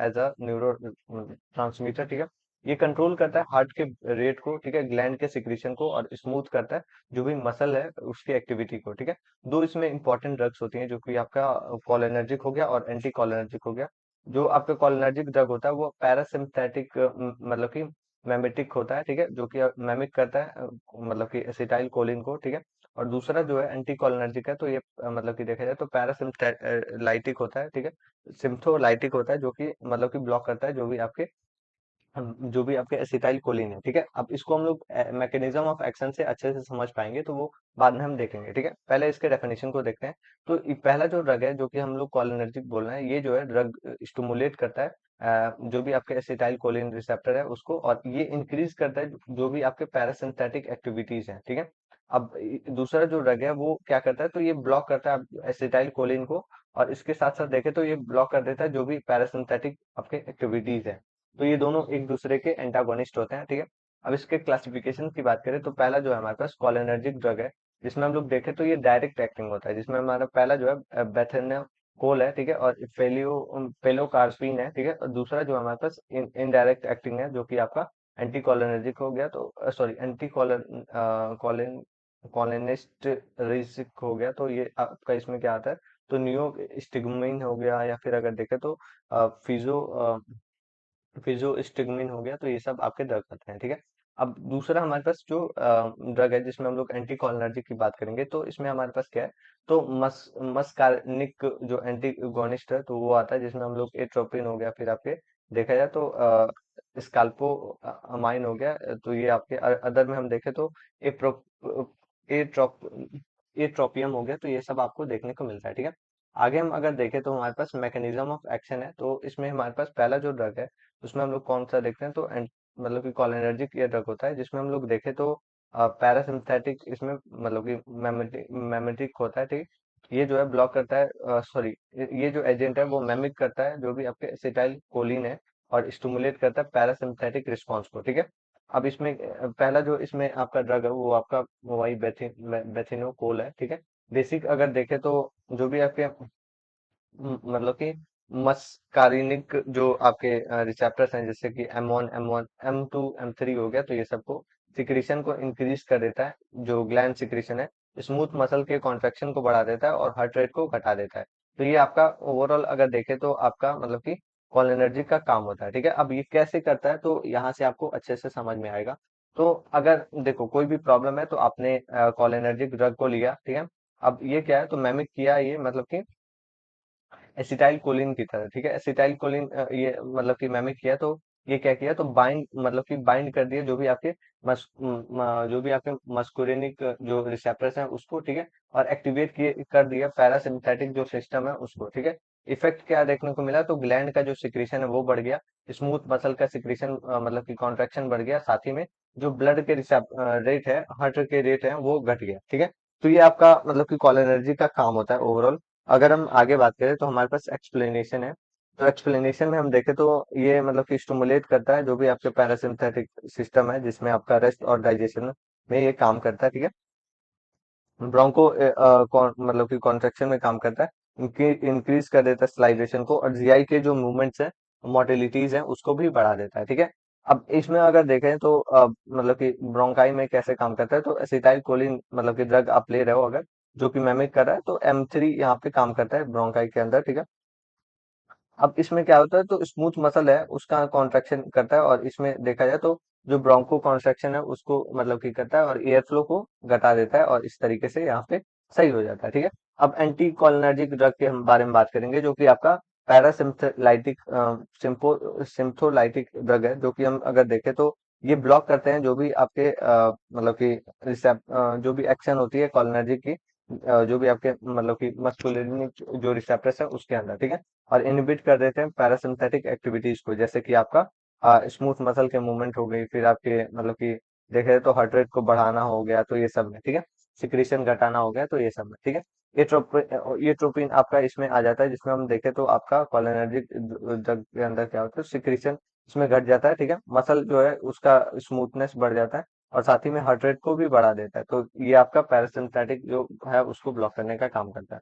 Speaker 1: एज अ न्यूरो ट्रांसमीटर, ठीक है। ये कंट्रोल करता है हार्ट के रेट को, ठीक है, ग्लैंड के सिक्रीशन को, और स्मूथ करता है जो भी मसल है उसकी एक्टिविटी को, ठीक है। दो इसमें इंपॉर्टेंट ड्रग्स होती हैं जो कि आपका कॉलिनर्जिक हो गया और एंटी कॉलिनर्जिक हो गया। जो आपका कॉलिनर्जिक ड्रग होता है वो पैरासिम्पथेटिक मतलब कि मेमेटिक होता है, ठीक है, जो कि मेमिक करता है मतलब कि एसिटाइल कोलिन को, ठीक है। और दूसरा जो है एंटी कॉलिनर्जिक है, तो ये मतलब कि देखा जाए तो पैरासिम्पथेलाइटिक होता है, ठीक है। सिम्प्थोलाइटिक होता है जो कि मतलब कि ब्लॉक करता है जो भी आपके एसिटाइल कोलिन है, ठीक है। अब इसको हम लोग मैकेनिज्म ऑफ एक्शन से अच्छे से समझ पाएंगे, तो वो बाद में हम देखेंगे, ठीक है। पहले इसके डेफिनेशन को देखते हैं। तो पहला जो ड्रग है जो कि हम लोग कॉलिनर्जिक बोल रहे हैं, ये जो है ड्रग स्टिमुलेट करता है जो भी आपके एसिटाइल कोलिन रिसेप्टर है उसको, और ये इंक्रीज करता है जो भी आपके पैरासिम्पथेटिक एक्टिविटीज हैं, ठीक है। अब दूसरा जो ड्रग है वो क्या करता है, तो ये ब्लॉक करता है एसिटाइल कोलिन को, और इसके साथ साथ देखें तो ये ब्लॉक कर देता है जो भी पैरासिम्पथेटिक आपके एक्टिविटीज है। तो ये दोनों एक दूसरे के एंटागोनिस्ट होते हैं, ठीक है। अब इसके क्लासिफिकेशन की बात करें तो पहला जो है हमारे पास कॉलिनर्जिक ड्रग है, जिसमें हम लोग देखें तो ये डायरेक्ट एक्टिंग होता है, जिसमें हमारा पहला जो है बेथेनोल है, ठीक है, और पेलोकार्पिन है, ठीक है। और दूसरा जो हमारे पास इनडायरेक्ट एक्टिंग है जो कि आपका एंटी कॉलिनर्जिक हो गया, तो सॉरी, एंटी कॉलिन कॉलिनिस्ट रिजिक हो गया, तो ये आपका इसमें क्या आता है, तो नियो स्टिगमिन हो गया, या फिर अगर देखें तो फिजो फिजोस्टिगमिन हो गया, तो ये सब आपके ड्रग आते हैं, ठीक है। अब दूसरा हमारे पास जो ड्रग है जिसमें हम लोग एंटी कॉलिनर्जिक की बात करेंगे, तो इसमें हमारे पास क्या है, तो मस्कार्निक जो एंटीगोनिस्ट है, तो वो आता है जिसमें हम लोग एट्रोपिन हो गया, फिर आपके देखा जाए तो स्काल्पो अमाइन हो गया, तो ये आपके अदर में हम देखें तो एप्रो एट्रोप एट्रोपियम हो गया, तो ये सब आपको देखने को मिलता है, ठीक है। आगे हम अगर देखें तो हमारे पास मैकेनिज्म ऑफ एक्शन है, तो इसमें हमारे पास पहला जो ड्रग है उसमें हम लोग कौन सा देखते हैं, तो मतलब कि कॉलिनर्जिक ये ड्रग होता है, जिसमें हम लोग देखें तो पैरासिम्पथेटिक इसमें मतलब कि मेमेटिक होता है, ठीक। ये जो है ब्लॉक करता है, सॉरी, ये जो एजेंट है वो मेमिक करता है जो भी आपके एसिटाइल कोलिन है, और स्टिमुलेट करता है पैरासिम्पथेटिक रिस्पॉन्स को, ठीक है। अब इसमें पहला जो इसमें आपका ड्रग है वो आपका वही बेथिनोकोल है, ठीक है। बेसिक अगर देखें तो जो भी आपके मतलब कि मस्कारिनिक जो आपके रिसेप्टर्स हैं, जैसे कि M1 M1 M2 M3 हो गया, तो ये सबको सिक्रीशन को इंक्रीज कर देता है, जो ग्लैंड सिक्रीशन है, स्मूथ मसल के कॉन्ट्रैक्शन को बढ़ा देता है और हार्ट रेट को घटा देता है। तो ये आपका ओवरऑल अगर देखें तो आपका मतलब कि कॉलिनर्जिक का काम होता है, ठीक है। अब ये कैसे करता है, तो यहाँ से आपको अच्छे से समझ में आएगा। तो अगर देखो कोई भी प्रॉब्लम है तो आपने कॉलिनर्जिक ड्रग को लिया, ठीक है। अब ये क्या है, तो मैमिक किया ये मतलब कि एसिटाइल कोलिन की तरह, ठीक है। एसिटाइल कोलिन ये मतलब कि मैंने किया, तो ये क्या किया, तो बाइंड मतलब कि बाइंड कर दिया जो भी आपके जो भी आपके मस्कुलिनिक जो रिसेप्टर्स हैं उसको, ठीक है। और एक्टिवेट किए कर दिया पैरासिम्पथेटिक जो सिस्टम है उसको, ठीक है। इफेक्ट क्या देखने को मिला, तो ग्लैंड का जो सिक्रीशन है वो बढ़ गया, स्मूथ मसल का सिक्रीशन मतलब कि कॉन्ट्रैक्शन बढ़ गया, साथ ही में जो ब्लड के रेट है, हार्ट के रेट है, वो घट गया, ठीक है। तो ये आपका मतलब कि कॉलिनर्जी का काम होता है ओवरऑल। अगर हम आगे बात करें तो हमारे पास एक्सप्लेनेशन है, तो एक्सप्लेनेशन में हम देखें तो ये मतलब कि स्टिमुलेट करता है जो भी आपके पैरासिम्पथेटिक सिस्टम है, जिसमें आपका रेस्ट और डाइजेशन में ये काम करता है, ठीक है। ब्रोंको मतलब कि कॉन्ट्रैक्शन में काम करता है, इंक्रीज कर देता है स्लाइडेशन को, और जीआई के जो मूवमेंट्स है, मोटिलिटीज है, उसको भी बढ़ा देता है, ठीक है। अब इसमें अगर देखें तो मतलब कि ब्रोंकाई में कैसे काम करता है, तो एसिटाइल कोलिन मतलब कि ड्रग आप ले रहे हो अगर, जो कि मेमिक कर रहा है, तो M3 यहाँ पे काम करता है ब्रोंकाई के अंदर, ठीक है। अब इसमें क्या होता है, तो स्मूथ मसल है उसका कॉन्ट्रैक्शन करता है, और इसमें देखा जाए तो जो ब्रोंको कॉन्ट्रैक्शन है उसको मतलब कि करता है और एयर फ्लो को घटा देता है, और इस तरीके से यहाँ पे सही हो जाता है, ठीक है। अब एंटी कोलिनर्जिक ड्रग के हम बारे में बात करेंगे, जो कि आपका पैरासिम्थेलाइटिक सिम्थोलाइटिक ड्रग है, जो कि हम अगर देखें तो ये ब्लॉक करते हैं जो भी आपके मतलब कि जो भी एक्शन होती है कोलिनर्जिक की, जो भी आपके मतलब कि मस्कुलिनिक जो रिसेप्टर्स है उसके अंदर, ठीक है। और इनहिबिट कर देते हैं पैरासिम्पथेटिक एक्टिविटीज को, जैसे कि आपका स्मूथ मसल के मूवमेंट हो गई, फिर आपके मतलब कि देखे तो हार्ट रेट को बढ़ाना हो गया, तो ये सब में, ठीक है। सिक्रीशन घटाना हो गया, तो ये सब में, ठीक है। ये ट्रोपिन आपका इसमें आ जाता है, जिसमें हम देखें तो आपका कोलिनर्जिक ड्रग के अंदर क्या होता है, सिक्रीशन इसमें घट जाता है, ठीक है। मसल जो है उसका स्मूथनेस बढ़ जाता है, और साथ ही में हार्ट रेट को भी बढ़ा देता है, तो ये आपका पैरासिम्पथेटिक जो है उसको ब्लॉक करने का काम करता है।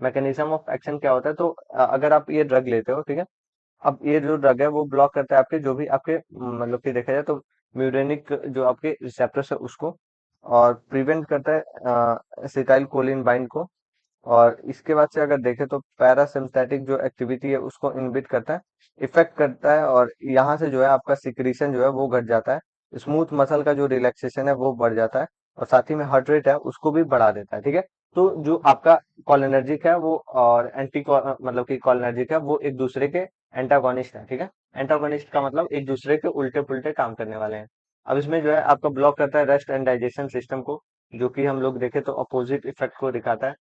Speaker 1: मैकेनिज्म ऑफ एक्शन क्या होता है, तो अगर आप ये ड्रग लेते हो, ठीक है। अब ये जो ड्रग है वो ब्लॉक करता है आपके जो भी आपके मतलब कि देखा जाए तो म्यूरेनिक जो आपके रिसेप्टर्स है उसको, और प्रिवेंट करता है एसिटाइल कोलिन बाइंड को। और इसके बाद से अगर देखें तो पैरासिम्पथेटिक जो एक्टिविटी है उसको इनहिबिट करता है, इफेक्ट करता है, और यहाँ से जो है आपका सिक्रीशन जो है वो घट जाता है, स्मूथ मसल का जो रिलैक्सेशन है वो बढ़ जाता है, और साथ ही में हार्ट रेट है उसको भी बढ़ा देता है, ठीक है। तो जो आपका कॉलिनर्जिक है वो और मतलब कि कॉलिनर्जिक है वो एक दूसरे के एंटागोनिस्ट है, ठीक है। एंटागोनिस्ट का मतलब एक दूसरे के उल्टे पुल्टे काम करने वाले हैं। अब इसमें जो है आपका ब्लॉक करता है रेस्ट एंड डाइजेशन सिस्टम को, जो कि हम लोग देखें तो अपोजिट इफेक्ट को दिखाता है।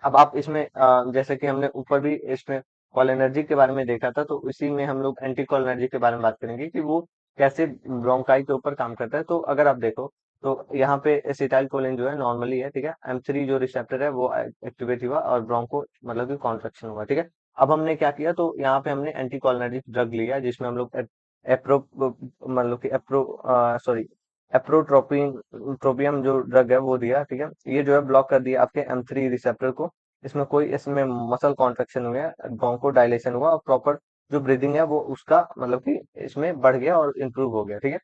Speaker 1: अब आप इसमें जैसे कि हमने ऊपर भी इसमें कोलिनर्जिक के बारे में देखा था, तो इसी में हम लोग एंटी कोलिनर्जिक के बारे में बात करेंगे कि वो कैसे ब्रोंकाई के ऊपर काम करता है। तो अगर आप देखो तो यहाँ पे एसिटाइल कोलिन जो है नॉर्मली है, ठीक है। M3 जो रिसेप्टर है वो एक्टिवेट हुआ और ब्रोंको मतलब कि कॉन्ट्रैक्शन हुआ, ठीक है। अब हमने क्या किया, तो यहाँ पे हमने एंटी कोलिनर्जिक ड्रग लिया, जिसमें हम लोग एप्रो मतलब कि एप्रो सॉरी एप्रोट्रोपिन ट्रोपियम जो ड्रग है वो दिया, ठीक है। ये जो है ब्लॉक कर दिया आपके M3 रिसेप्टर को। इसमें मसल कॉन्ट्रैक्शन हुआ, ब्रोंको डायलेशन हुआ, और प्रॉपर जो ब्रीदिंग है वो उसका मतलब कि इसमें बढ़ गया और इम्प्रूव हो गया, ठीक है।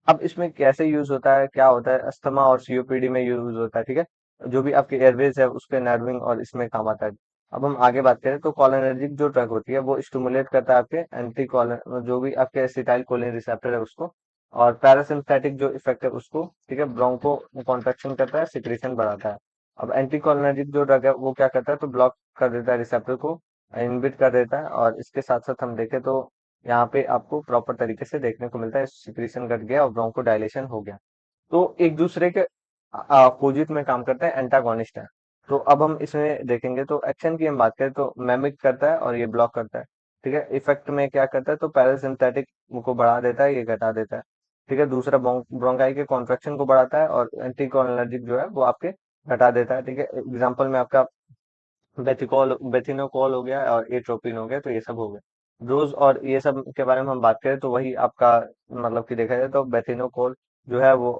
Speaker 1: अब इसमें कैसे यूज होता है, क्या होता है, अस्थमा और सीओपीडी में यूज होता है, ठीक है। जो भी आपके एयरवेज है उसके नर्विंग और इसमें काम आता है। अब हम आगे बात करें तो कोलिनर्जिक जो ड्रग होती है वो स्टिमुलेट करता है आपके एंटी कोलिन जो भी आपके एसिटाइल कोलिन रिसेप्टर है उसको, और पैरासिम्पथेटिक जो इफेक्ट है उसको, ठीक है, ब्रोंको कॉन्ट्रैक्शन करता है, सिक्रेशन बढ़ाता है। अब एंटीकोलिनर्जिक जो ड्रग है वो क्या करता है, तो ब्लॉक कर देता है रिसेप्टर को, इनहिबिट कर देता है, और इसके साथ साथ हम देखें तो यहाँ पे आपको प्रॉपर तरीके से देखने को मिलता है, सिक्रीशन घट गया और ब्रोंको डायलेशन हो गया। तो एक दूसरे के अपोजिट में काम करते हैं, एंटागोनिस्ट है। तो अब हम इसमें देखेंगे, तो एक्शन की हम बात करें तो मेमिक करता है और ये ब्लॉक करता है, ठीक है। इफेक्ट में क्या करता है, तो पैरासिम्पथेटिक को बढ़ा देता है, ये घटा देता है, ठीक है। दूसरा ब्रोंकाई के कॉन्ट्रैक्शन को बढ़ाता है, और एंटीकोलिनर्जिक जो है वो आपके घटा देता है, ठीक है। एग्जाम्पल में आपका बेथिनोकॉल हो गया और एट्रोपिन हो गया, तो ये सब हो गया। डोज और ये सब के बारे में हम बात करें तो वही आपका मतलब कि देखा जाए तो बेथिनोकॉल जो है वो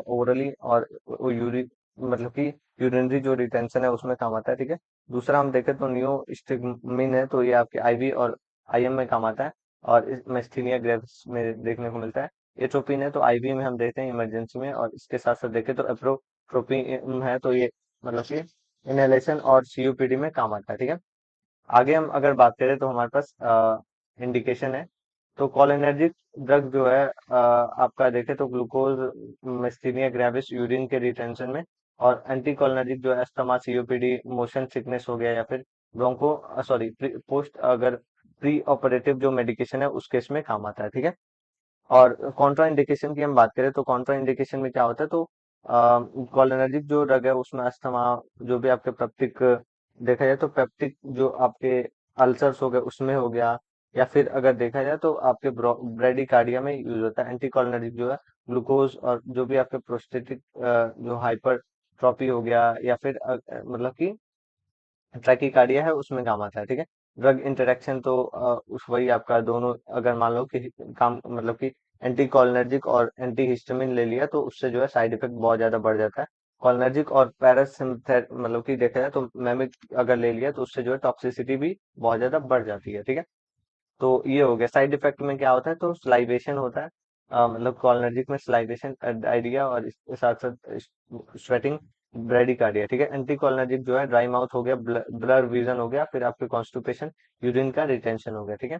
Speaker 1: ओरली और वो यूरिन मतलब कि यूरिनरी जो रिटेंशन है उसमें काम आता है, ठीक है। दूसरा हम देखें तो नियोस्टिग्मिन है, तो ये आपके आईवी और आईएम में काम आता है, और इस मेस्थीनिया ग्रेव्स में देखने को मिलता है। एट्रोपिन है तो आईवी में हम देखते हैं इमरजेंसी में, और इसके साथ साथ देखें तो एप्रोट्रोपिन है, तो ये मतलब कि इनहेलेशन और सीओपीडी में काम आता है, ठीक है। आगे हम अगर बात करें तो हमारे पास इंडिकेशन है, तो कॉलिनर्जिक ड्रग जो है आपका देखें तो ग्लूकोज मिस्थीनिया ग्रेविस यूरिन के रिटेंशन में, और एंटी कॉलिनर्जिक जो है अस्थमा सीओपीडी मोशन सिकनेस हो गया, या फिर ब्रोंको सॉरी पोस्ट अगर प्री ऑपरेटिव जो मेडिकेशन है उस केस में काम आता है, ठीक है। और कॉन्ट्रा इंडिकेशन की हम बात करें तो कॉन्ट्रा इंडिकेशन में क्या होता है, तो कॉलिनर्जिक जो ड्रग है उसमें अस्थमा जो भी आपके पेप्टिक देखा जाए तो पेप्टिक जो आपके अल्सर्स हो गए उसमें हो गया, या फिर अगर देखा जाए तो आपके ब्रेडिकार्डिया में यूज होता है एंटीकोलिनर्जिक जो है ग्लूकोज, और जो भी आपके प्रोस्टेटिक जो हाइपरट्रॉपी हो गया, या फिर मतलब कि ट्रैकीकार्डिया है उसमें काम आता है, ठीक है। ड्रग इंटरेक्शन तो उस वही आपका दोनों अगर मान लो कि काम मतलब कि एंटी कॉलिनर्जिक और एंटी हिस्टामिन ले लिया तो उससे जो है साइड इफेक्ट बहुत ज्यादा बढ़ जाता है। कॉलिनर्जिक और पैरासिम्पथेट मतलब कि देखा जाए तो मेमिक अगर ले लिया तो उससे जो है टॉक्सिसिटी भी बहुत ज्यादा बढ़ जाती है, ठीक है। तो ये हो गया साइड इफेक्ट में क्या होता है, तो स्लाइवेशन होता है, मतलब कॉलिनर्जिक में स्लाइवेशन डायरिया, और इसके साथ साथ स्वेटिंग, ब्रेडिकार्डिया, ठीक है। एंटीकोलिनर्जिक जो है ड्राई माउथ हो गया, ब्लर विजन हो गया, फिर आपके कॉन्स्टिपेशन, यूरिन का रिटेंशन हो गया, ठीक है।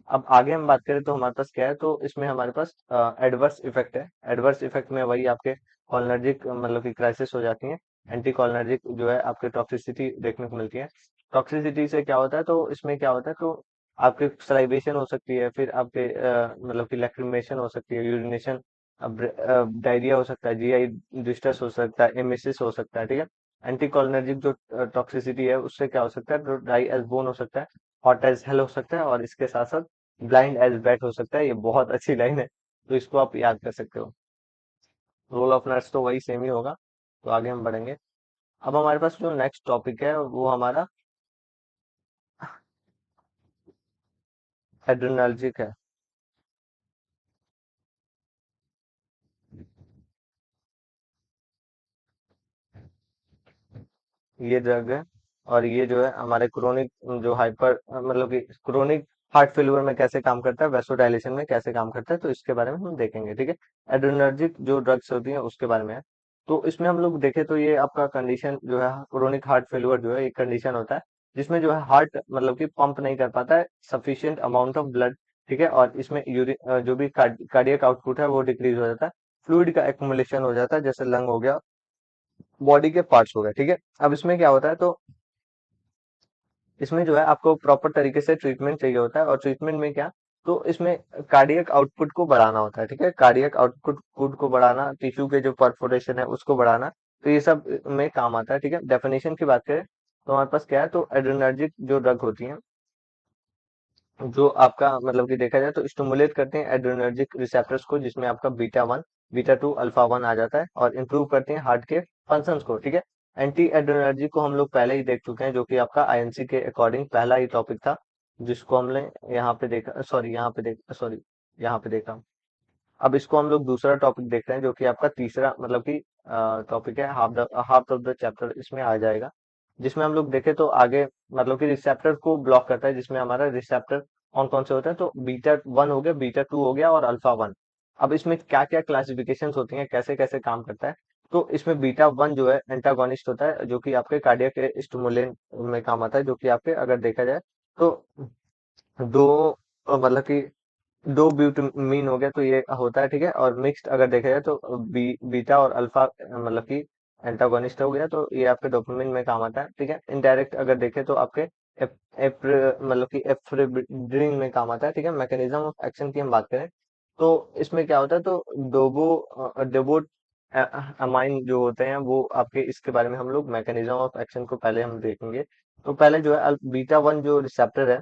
Speaker 1: अब आगे हम बात करें तो हमारे पास क्या है, तो इसमें हमारे पास एडवर्स इफेक्ट है। एडवर्स इफेक्ट में वही आपके कॉलिनर्जिक मतलब की क्राइसिस हो जाती है। एंटी कॉलिनर्जिक जो है आपके टॉक्सिसिटी देखने को मिलती है। टॉक्सिसिटी से क्या होता है, तो इसमें क्या होता है, तो आपके सलाइवेशन हो सकती है, फिर आपके मतलब की लैक्रिमेशन हो सकती है, यूरिनेशन, डायरिया हो सकता है, जीआई डिस्ट्रेस हो सकता है, एमेसिस हो सकता है, ठीक है। एंटीकोलिनर्जिक जो टॉक्सिसिटी है उससे क्या हो सकता है, तो ड्राई एज बोन हो सकता है, हॉट एज हेल हो सकता है, और इसके साथ साथ ब्लाइंड एज बैट हो सकता है। ये बहुत अच्छी लाइन है, तो इसको आप याद कर सकते हो। रोल ऑफ नर्स तो वही सेम ही होगा। तो आगे हम बढ़ेंगे। अब हमारे पास जो नेक्स्ट टॉपिक है वो हमारा एड्रेनर्जिक है। ये ड्रग है, और ये जो है हमारे क्रोनिक जो हाइपर मतलब कि क्रोनिक हार्ट फेल्यूर में कैसे काम करता है, वैसोडाइलेशन में कैसे काम करता है, तो इसके बारे में हम देखेंगे, ठीक है। एड्रेनर्जिक जो ड्रग्स होती है उसके बारे में है। तो इसमें हम लोग देखें तो ये आपका कंडीशन जो है क्रोनिक हार्ट फेल्यूर जो है एक कंडीशन होता है जिसमें जो है हार्ट मतलब कि पंप नहीं कर पाता है सफिशिएंट अमाउंट ऑफ ब्लड, ठीक है। और इसमें यूरिन जो भी कार्डियक आउटपुट है वो डिक्रीज हो जाता है, फ्लूइड का एक्युमुलेशन हो जाता है, जैसे लंग हो गया, बॉडी के पार्ट्स हो गए, ठीक है। अब इसमें क्या होता है, तो इसमें जो है आपको प्रॉपर तरीके से ट्रीटमेंट चाहिए होता है, और ट्रीटमेंट में क्या, तो इसमें कार्डियक आउटपुट को बढ़ाना होता है, ठीक है। कार्डियक आउटपुट को बढ़ाना, टिश्यू के जो परफोरेशन है उसको बढ़ाना, तो ये सब में काम आता है, ठीक है। डेफिनेशन की बात करें तो हमारे पास क्या है, तो एड्रेनर्जिक जो ड्रग होती है जो आपका मतलब कि देखा जाए तो स्टिमुलेट करते हैं एड्रेनर्जिक रिसेप्टर्स को, जिसमें आपका beta one, beta two, alpha one आ जाता है, और इंप्रूव करते हैं हार्ट के फंक्शंस को, ठीक है। एंटी एड्रेनर्जिक को हम लोग पहले ही देख चुके हैं, जो कि आपका आईएनसी के अकॉर्डिंग पहला ही टॉपिक था, जिसको हमने यहाँ पे देखा, सॉरी यहाँ पे देखा। अब इसको हम लोग दूसरा टॉपिक देख रहे हैं, जो कि आपका तीसरा मतलब कि टॉपिक है, हाफ ऑफ द चैप्टर इसमें आ जाएगा, जिसमें हम लोग देखें तो आगे मतलब कि रिसेप्टर को ब्लॉक करता है, जिसमें हमारा रिसेप्टर कौन कौन से होते हैं, तो बीटा वन हो गया, बीटा टू हो गया, और अल्फा वन। अब इसमें क्या क्या क्लासिफिकेशन होती हैं, कैसे कैसे काम करता है, तो इसमें बीटा वन जो है एंटागोनिस्ट होता है, जो कि आपके कार्डियक स्टिमुलेंट में काम आता है, जो कि आपके अगर देखा जाए तो दो मतलब कि दो ब्यूटामीन हो गया तो ये होता है, ठीक है। और मिक्स्ड अगर देखा जाए तो बीटा और अल्फा मतलब कि एंटागोनिस्ट हो गया, तो ये आपके डोपामिन में काम आता है, ठीक है। इनडायरेक्ट अगर देखें तो आपके मतलब कि एफ्रेड्रिन में काम आता है, ठीक है। मैकेनिज्म ऑफ एक्शन की हम बात करें तो इसमें क्या होता है, तो डोबो अमाइन जो होते हैं वो आपके, इसके बारे में हम लोग मैकेनिज्म ऑफ एक्शन को पहले हम देखेंगे। तो पहले जो है बीटा वन जो रिसेप्टर है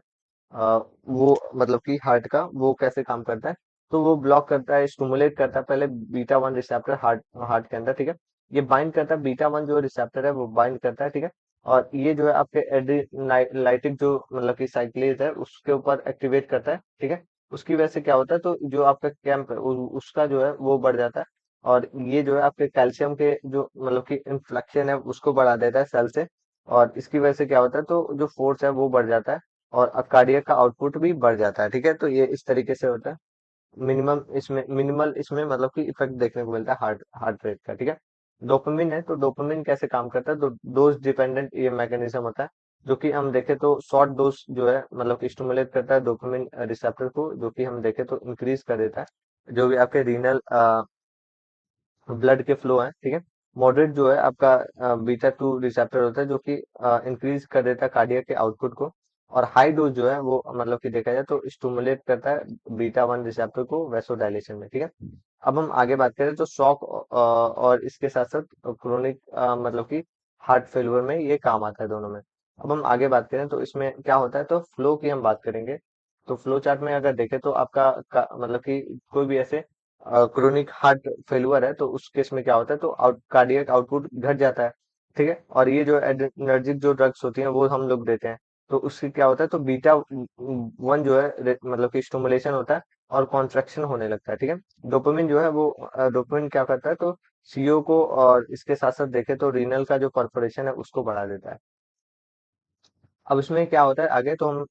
Speaker 1: वो मतलब कि हार्ट का वो कैसे काम करता है, तो वो ब्लॉक करता है, स्टिमुलेट करता है पहले beta one receptor heart heart के अंदर, ठीक है। ये बाइंड करता है, बीटा वन जो रिसेप्टर है वो बाइंड करता है, ठीक है। और ये जो है आपके एड्रीनालाइटिक जो मतलब कि साइक्लेज है उसके ऊपर एक्टिवेट करता है, ठीक है। उसकी वजह से क्या होता है, तो जो आपका कैंप है उसका जो है वो बढ़ जाता है, और ये जो है आपके कैल्शियम के जो मतलब कि इन्फ्लेक्शन है उसको बढ़ा देता है सेल से, और इसकी वजह से क्या होता है, तो जो फोर्स है वो बढ़ जाता है, और कार्डियक का आउटपुट भी बढ़ जाता है, ठीक है। तो ये इस तरीके से होता है। मिनिमल इसमें मतलब कि इफेक्ट देखने को मिलता है हार्ट हार्ट रेट का, ठीक है। डोपामिन है, तो डोपामिन कैसे काम करता है, तो डोज डिपेंडेंट ये मैकेनिज्म होता है, जो कि हम देखें तो शॉर्ट डोज जो है मतलब कि स्टिमुलेट करता है डोपामिन रिसेप्टर को, जो कि हम देखें तो इंक्रीज कर देता है जो भी आपके रीनल ब्लड के फ्लो है, ठीक है। मॉडरेट जो है आपका बीटा टू रिसेप्टर होता है, जो कि इंक्रीज कर देता है कार्डियक के आउटपुट को, और हाई डोज जो है वो मतलब कि देखा जाए तो स्टिमुलेट करता है बीटा वन रिसेप्टर को वैसोडाइलेशन में, ठीक है। अब हम आगे बात करें तो शॉक और इसके साथ साथ क्रोनिक मतलब कि हार्ट फेल्यूर में ये काम आता है दोनों में। अब हम आगे बात करें तो इसमें क्या होता है, तो फ्लो की हम बात करेंगे। तो फ्लो चार्ट में अगर देखें तो आपका मतलब कि कोई भी ऐसे क्रोनिक हार्ट फेल्यूर है तो उस केस में क्या होता है, तो कार्डियक आउटपुट घट जाता है, ठीक है। और ये जो एनर्जिक जो ड्रग्स होती हैं वो हम लोग देते हैं, तो उससे क्या होता है, तो बीटा वन जो है मतलब कि स्टिमुलेशन होता है, और कॉन्ट्रैक्शन होने लगता है, ठीक है। डोपामिन जो है वो डोपामिन क्या करता है, तो सीओ को और इसके साथ साथ देखें तो रीनल का जो परफोरेशन है उसको बढ़ा देता है। अब इसमें क्या होता है आगे, तो हम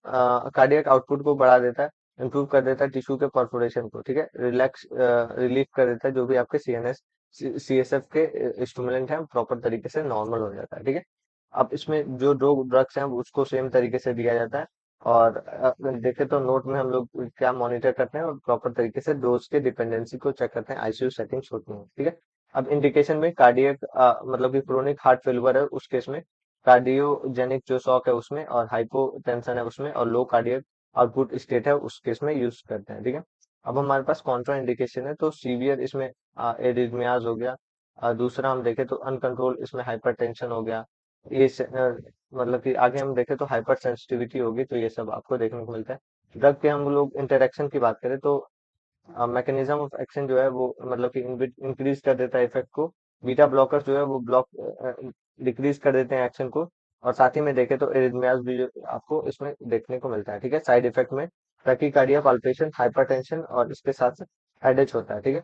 Speaker 1: कार्डियक आउटपुट को बढ़ा देता है, इंप्रूव कर देता है टिश्यू के परफोरेशन को, ठीक है। रिलैक्स रिलीफ कर देता है जो भी आपके सीएनएस CSF के स्टिमुलेंट है प्रॉपर तरीके से नॉर्मल हो जाता है, ठीक है। अब इसमें जो दो ड्रग्स हैं वो उसको सेम तरीके से दिया जाता है, और देखे तो नोट में हम लोग क्या मॉनिटर करते हैं और प्रॉपर तरीके से डोज के डिपेंडेंसी को चेक करते हैं, आईसीयू सेटिंग्स होती हैं, ठीक है। अब इंडिकेशन में कार्डियक मतलब कि क्रोनिक हार्ट फेलियर है उस केस में, कार्डियोजेनिक जो शॉक है उसमें, और हाइपोटेंशन है उसमें, और लो कार्डियक आउटपुट स्टेट है उस केस में यूज करते हैं, ठीक है। अब हमारे पास कॉन्ट्रा इंडिकेशन है तो सीवियर इसमें एरिथमियाज हो गया, दूसरा हम देखें तो अनकंट्रोल इसमें हाइपरटेंशन हो गया, मतलब कि आगे हम देखें तो हाइपर सेंसिटिविटी होगी, तो ये सब आपको देखने को मिलता है। ड्रग के हम लोग इंटरेक्शन की बात करें तो मैकेनिज्म ऑफ एक्शन जो है वो मतलब कि इंक्रीज कर देता है इफेक्ट को, बीटा ब्लॉकर्स जो है वो ब्लॉक डिक्रीज कर देते हैं एक्शन को, और साथ ही में देखें तो एरिथमियाज भी आपको इसमें देखने को मिलता है, ठीक है। साइड इफेक्ट में टैकीकार्डिया, पाल्पेशन, हाइपरटेंशन, और इसके साथ हेडेच होता है, ठीक है।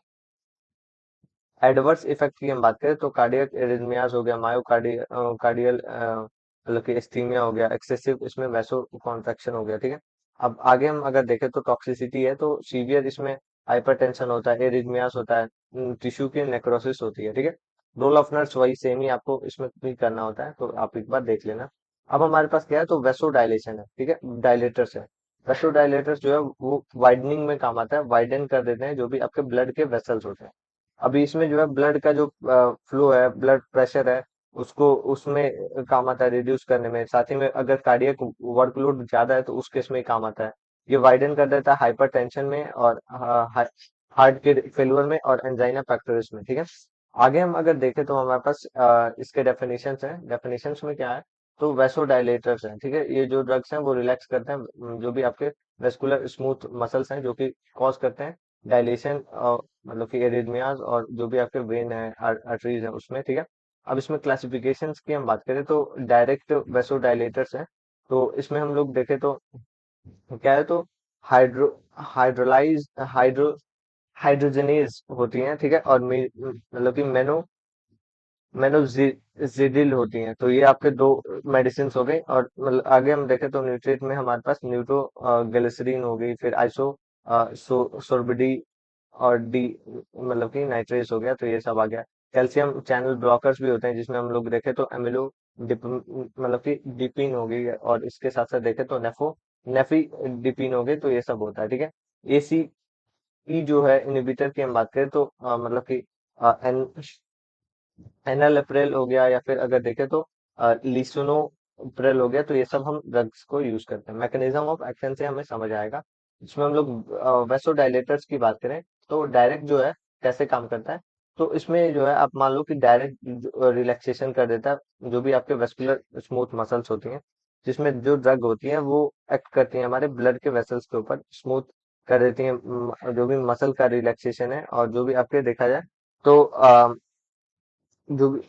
Speaker 1: एडवर्स इफेक्ट की हम बात करें तो कार्डियक एरिथमियाज हो गया, कार्डियल मतलब कि इस्थीमिया हो गया, एक्सेसिव इसमें वैसो कॉन्ट्रैक्शन हो गया, ठीक है। अब आगे हम अगर देखें तो टॉक्सिसिटी है तो सीवियर इसमें हाइपरटेंशन होता है, एरिथमियाज होता है, टिश्यू की नेक्रोसिस होती है, ठीक है। रोल ऑफ नर्स वही सेम ही आपको इसमें भी करना होता है, तो आप एक बार देख लेना। अब हमारे पास क्या है तो वेसो डायलेशन है, ठीक है, डायलेटर्स है। वेसो डायलेटर्स जो है वो वाइडनिंग में काम आता है, वाइडन कर देते हैं जो भी आपके ब्लड के वेसल्स होते हैं। अभी इसमें जो है ब्लड का जो फ्लो है, ब्लड प्रेशर है, उसको उसमें काम आता है रिड्यूस करने में, साथ ही में अगर कार्डियक वर्कलोड ज्यादा है तो उस केस में काम आता है। ये वाइडन कर देता है हाइपरटेंशन में, और हार्ट के फेलियर में, और एंजाइना पेक्टोरिस में, ठीक है। आगे हम अगर देखें तो हमारे पास इसके डेफिनेशंस हैं, डेफिनेशंस में क्या है तो वेसोडाइलेटर्स हैं, ठीक है। ये जो ड्रग्स हैं वो रिलैक्स करते हैं जो भी आपके वेस्कुलर स्मूथ मसल्स हैं जो कि कॉज करते हैं डायलेशन, मतलब कि एरिथमियाज, और जो भी आपके वेन है, आर्टरीज है उसमें, ठीक है। अब इसमें क्लासिफिकेशंस की हम बात करें तो डायरेक्ट वेसोडाइलेटर्स हैं, तो इसमें हम लोग देखें तो क्या है तो हाइड्रो हाइड्रोलाइज हाइड्रो हाइड्रोजनेज होती हैं, ठीक है, और मतलब कि मेनोजिडिल होती हैं, तो ये आपके दो मेडिसिन हो गई। और मतलब आगे हम देखें तो न्यूट्रिएंट में हमारे पास न्यूट्रो ग्लिसरीन हो गई, फिर आइसो सोर्बिडी, और डी मतलब कि नाइट्रेस हो गया, तो ये सब आ गया। कैल्शियम चैनल ब्लॉकर्स भी होते हैं जिसमें हम लोग देखें तो एमिलो मतलब कि डिपिन हो गई, और इसके साथ साथ देखें तो नेफी डिपिन हो गई, तो ये सब होता है, ठीक है। एसी ई जो है इनहिबिटर की हम बात करें तो मतलब कि एन एनालेप्रेल हो गया, या फिर अगर देखें तो लिसोनोप्रेल हो गया, तो ये सब हम ड्रग्स को यूज करते हैं। मैकेनिज्म ऑफ एक्शन से हमें समझ आएगा। इसमें हम लोग वेसोडाइलेटर्स की बात करें तो डायरेक्ट जो है कैसे काम करता है, तो इसमें जो है आप मान लो कि डायरेक्ट रिलैक्सेशन कर देता है जो भी आपके वेस्कुलर स्मूथ मसल्स होती हैं, जिसमें जो ड्रग होती है वो एक्ट करती है हमारे ब्लड के वेसल्स के ऊपर, स्मूथ कर देती है जो भी मसल का रिलैक्सेशन है, और जो भी आपके देखा जाए तो जो भी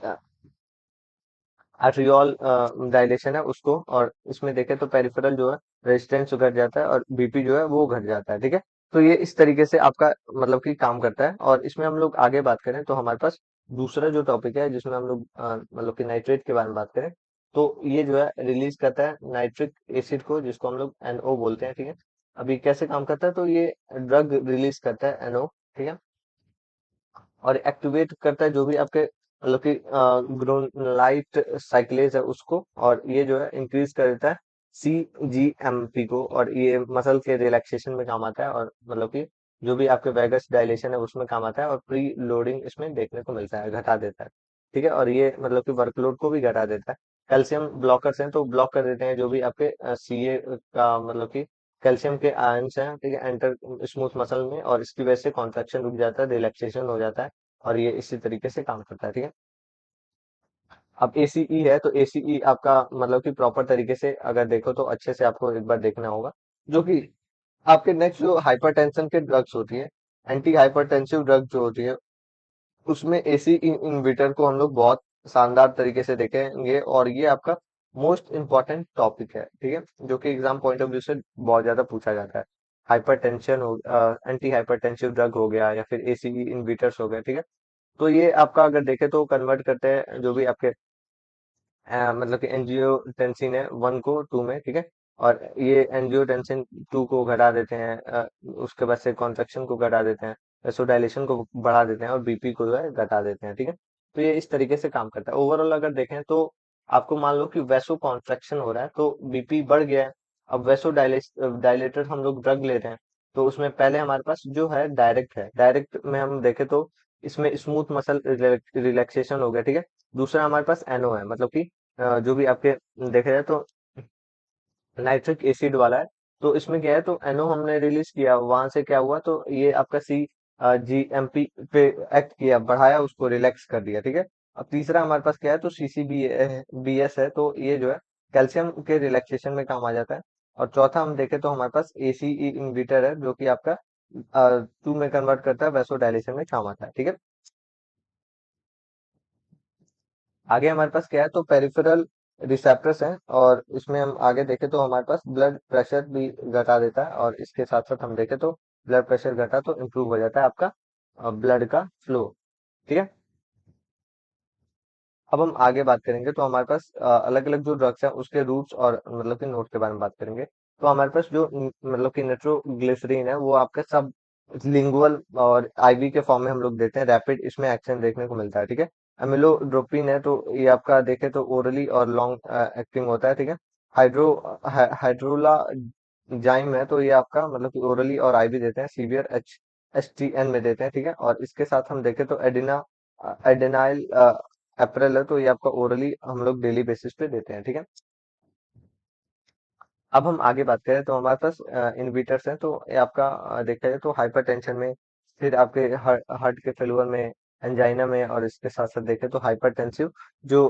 Speaker 1: आर्ट्रियोल डायलेशन है उसको, और इसमें देखें तो पेरिफेरल जो है रेजिस्टेंस घट जाता है, और बीपी जो है वो घट जाता है, ठीक है। तो ये इस तरीके से आपका मतलब कि काम करता है। और इसमें हम लोग आगे बात करें तो हमारे पास दूसरा जो टॉपिक है जिसमें हम लोग मतलब कि नाइट्रेट के बारे में बात करें, तो ये जो है रिलीज करता है नाइट्रिक एसिड को, जिसको हम लोग NO बोलते हैं, ठीक है। अभी कैसे काम करता है तो ये ड्रग रिलीज करता है NO, ठीक है, और एक्टिवेट करता है जो भी आपके मतलब कि ग्रोनलाइट साइक्लेज है उसको, और ये जो है इंक्रीज कर देता है CGMP को, और ये मसल के रिलैक्सेशन में काम आता है, और मतलब कि जो भी आपके वेगस डायलेशन है उसमें काम आता है, और प्री लोडिंग इसमें देखने को मिलता है, घटा देता है, ठीक है। और ये मतलब कि वर्कलोड को भी घटा देता है। कैल्शियम ब्लॉकर्स हैं तो ब्लॉक कर देते हैं जो भी आपके CA का मतलब कि कैल्शियम के आयंस हैं, ठीक है, एंटर स्मूथ मसल में, और इसकी वजह से कॉन्ट्रैक्शन रुक जाता है, रिलैक्सेशन हो जाता है, और ये इसी तरीके से काम करता है, ठीक है। अब ACE है तो ACE आपका मतलब कि प्रॉपर तरीके से अगर देखो तो अच्छे से आपको एक बार देखना होगा, जो कि आपके नेक्स्ट जो हाइपरटेंशन के ड्रग्स होती है, एंटी हाइपरटेंसिव ड्रग जो होती है, उसमें एसी इनविटर को हम लोग बहुत शानदार तरीके से देखेंगे, और ये आपका मोस्ट इम्पोर्टेंट टॉपिक है, ठीक है, जो कि एग्जाम पॉइंट ऑफ व्यू से बहुत ज्यादा पूछा जाता है। हाइपरटेंशन हो एंटी हाइपरटेंसिव ड्रग हो गया, या फिर एसीई इनविटर्स हो गए, ठीक है। तो ये आपका अगर देखें तो कन्वर्ट करते हैं जो भी आपके मतलब कि एंजियोटेंसिन है 1 को 2 में, ठीक है, और ये एंजियोटेंसिन 2 को घटा देते हैं, उसके बाद से कॉन्ट्रैक्शन को घटा देते हैं, वैसोडाइलेशन को बढ़ा देते हैं और बीपी को जो है घटा देते हैं, ठीक है। तो ये इस तरीके से काम करता है। ओवरऑल अगर देखें तो आपको मान लो कि वैसो कॉन्ट्रैक्शन हो रहा है तो बीपी बढ़ गया है। अब वैसो डायलेटेड हम लोग ड्रग ले रहे हैं, तो उसमें पहले हमारे पास जो है डायरेक्ट है, डायरेक्ट में हम देखें तो इसमें स्मूथ मसल रिलैक्सेशन हो गया, ठीक है। दूसरा हमारे पास एनओ है, मतलब कि जो भी आपके देखे जाए तो नाइट्रिक एसिड वाला है। तो इसमें क्या है, तो एनओ हमने रिलीज किया, वहां से क्या हुआ, तो ये आपका सी जीएमपी पे एक्ट किया, बढ़ाया उसको, रिलैक्स कर दिया, ठीक है। अब तीसरा हमारे पास क्या है, तो सीसीबी बीएस है, तो ये जो है कैल्शियम के रिलैक्सेशन में काम आ जाता है। और चौथा हम देखें तो हमारे पास एसीई इनहिबिटर है, जो कि आपका टू में कन्वर्ट करता है, वैसोडाइलेशन में काम आता है, ठीक है। आगे हमारे पास क्या है, तो पेरिफेरल रिसेप्टर्स हैं, और इसमें हम आगे देखें तो हमारे पास ब्लड प्रेशर भी घटा देता है, और इसके साथ साथ हम देखें तो ब्लड प्रेशर घटा तो इम्प्रूव हो जाता है आपका ब्लड का फ्लो, ठीक है। अब हम आगे बात करेंगे तो हमारे पास अलग अलग जो ड्रग्स हैं उसके रूट्स और मतलब कि नोट के बारे में बात करेंगे। तो हमारे पास जो मतलब कि निट्रोग्लिसरीन है वो आपके सब लिंगुअल और आईवी के फॉर्म में हम लोग देते हैं, रैपिड इसमें एक्शन देखने को मिलता है, ठीक है। अमिलोड्रोपिन है, तो ये आपका देखे तो ओरली और लॉन्ग एक्टिंग होता है, ठीक है। हाइड्रोला जाइम है, तो ये आपका मतलब कि ओरली और आईवी देते हैं, सीवियर एच टी एन में देते हैं, ठीक है। और इसके साथ हम देखें तो एडेनाइल अप्रैल है, तो ये आपका ओरली हम लोग डेली बेसिस पे देते हैं, ठीक है। अब हम आगे बात करें तो हमारे पास इनहिबिटर्स हैं, तो ये आपका देखा जाए तो हाइपरटेंशन में, फिर आपके हार्ट के फेलुअर में, एंजाइना में, और इसके साथ साथ देखें तो हाइपरटेंसिव जो